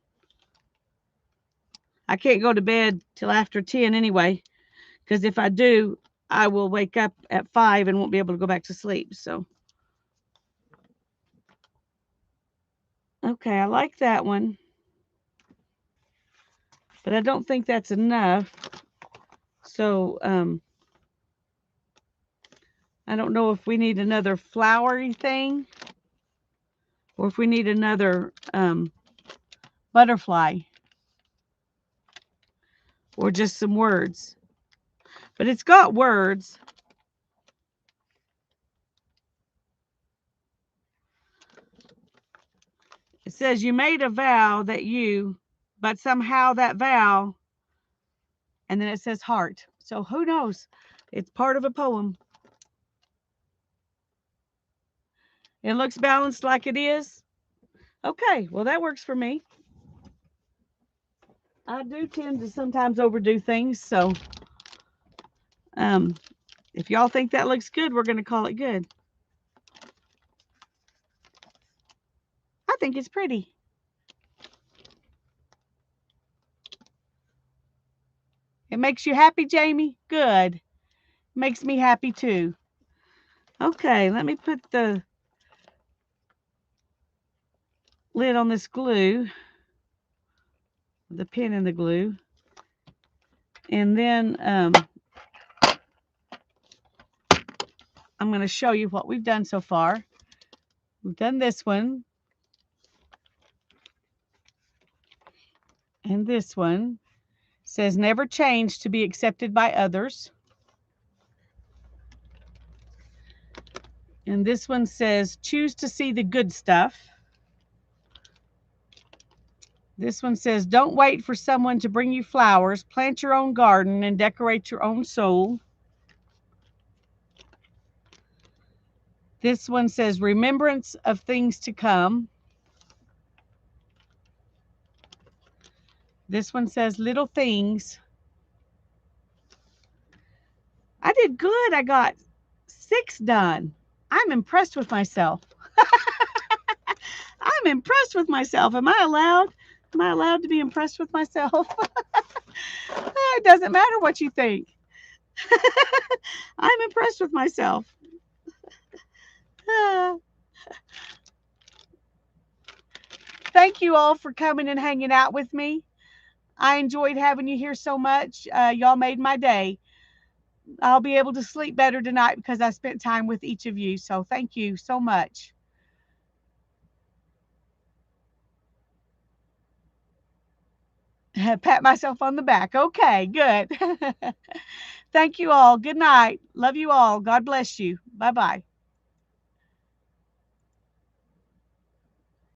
I can't go to bed till after 10 anyway, because if I do, I will wake up at 5 and won't be able to go back to sleep. So, okay, I like that one. But I don't think that's enough. So, I don't know if we need another flowery thing or if we need another butterfly or just some words. But it's got words. It says you made a vow that you, but somehow that vow, and then it says heart. So who knows? It's part of a poem. It looks balanced like it is. Okay, well, that works for me. I do tend to sometimes overdo things, so if y'all think that looks good, we're going to call it good. I think it's pretty. It makes you happy, Jamie? Good. Makes me happy too. Okay, let me put the lid on this glue, the pin in the glue, and then I'm going to show you what we've done so far. We've done this one and this one. It says never change to be accepted by others. And this one says choose to see the good stuff. This one says don't wait for someone to bring you flowers. Plant your own garden and decorate your own soul. This one says remembrance of things to come. This one says little things. I did good. I got 6 done. I'm impressed with myself. I'm impressed with myself. Am I allowed? Am I allowed to be impressed with myself? It doesn't matter what you think. I'm impressed with myself. Thank you all for coming and hanging out with me. I enjoyed having you here so much. Y'all made my day. I'll be able to sleep better tonight because I spent time with each of you. So thank you so much. Pat myself on the back. Okay, good. Thank you all. Good night. Love you all. God bless you. Bye-bye.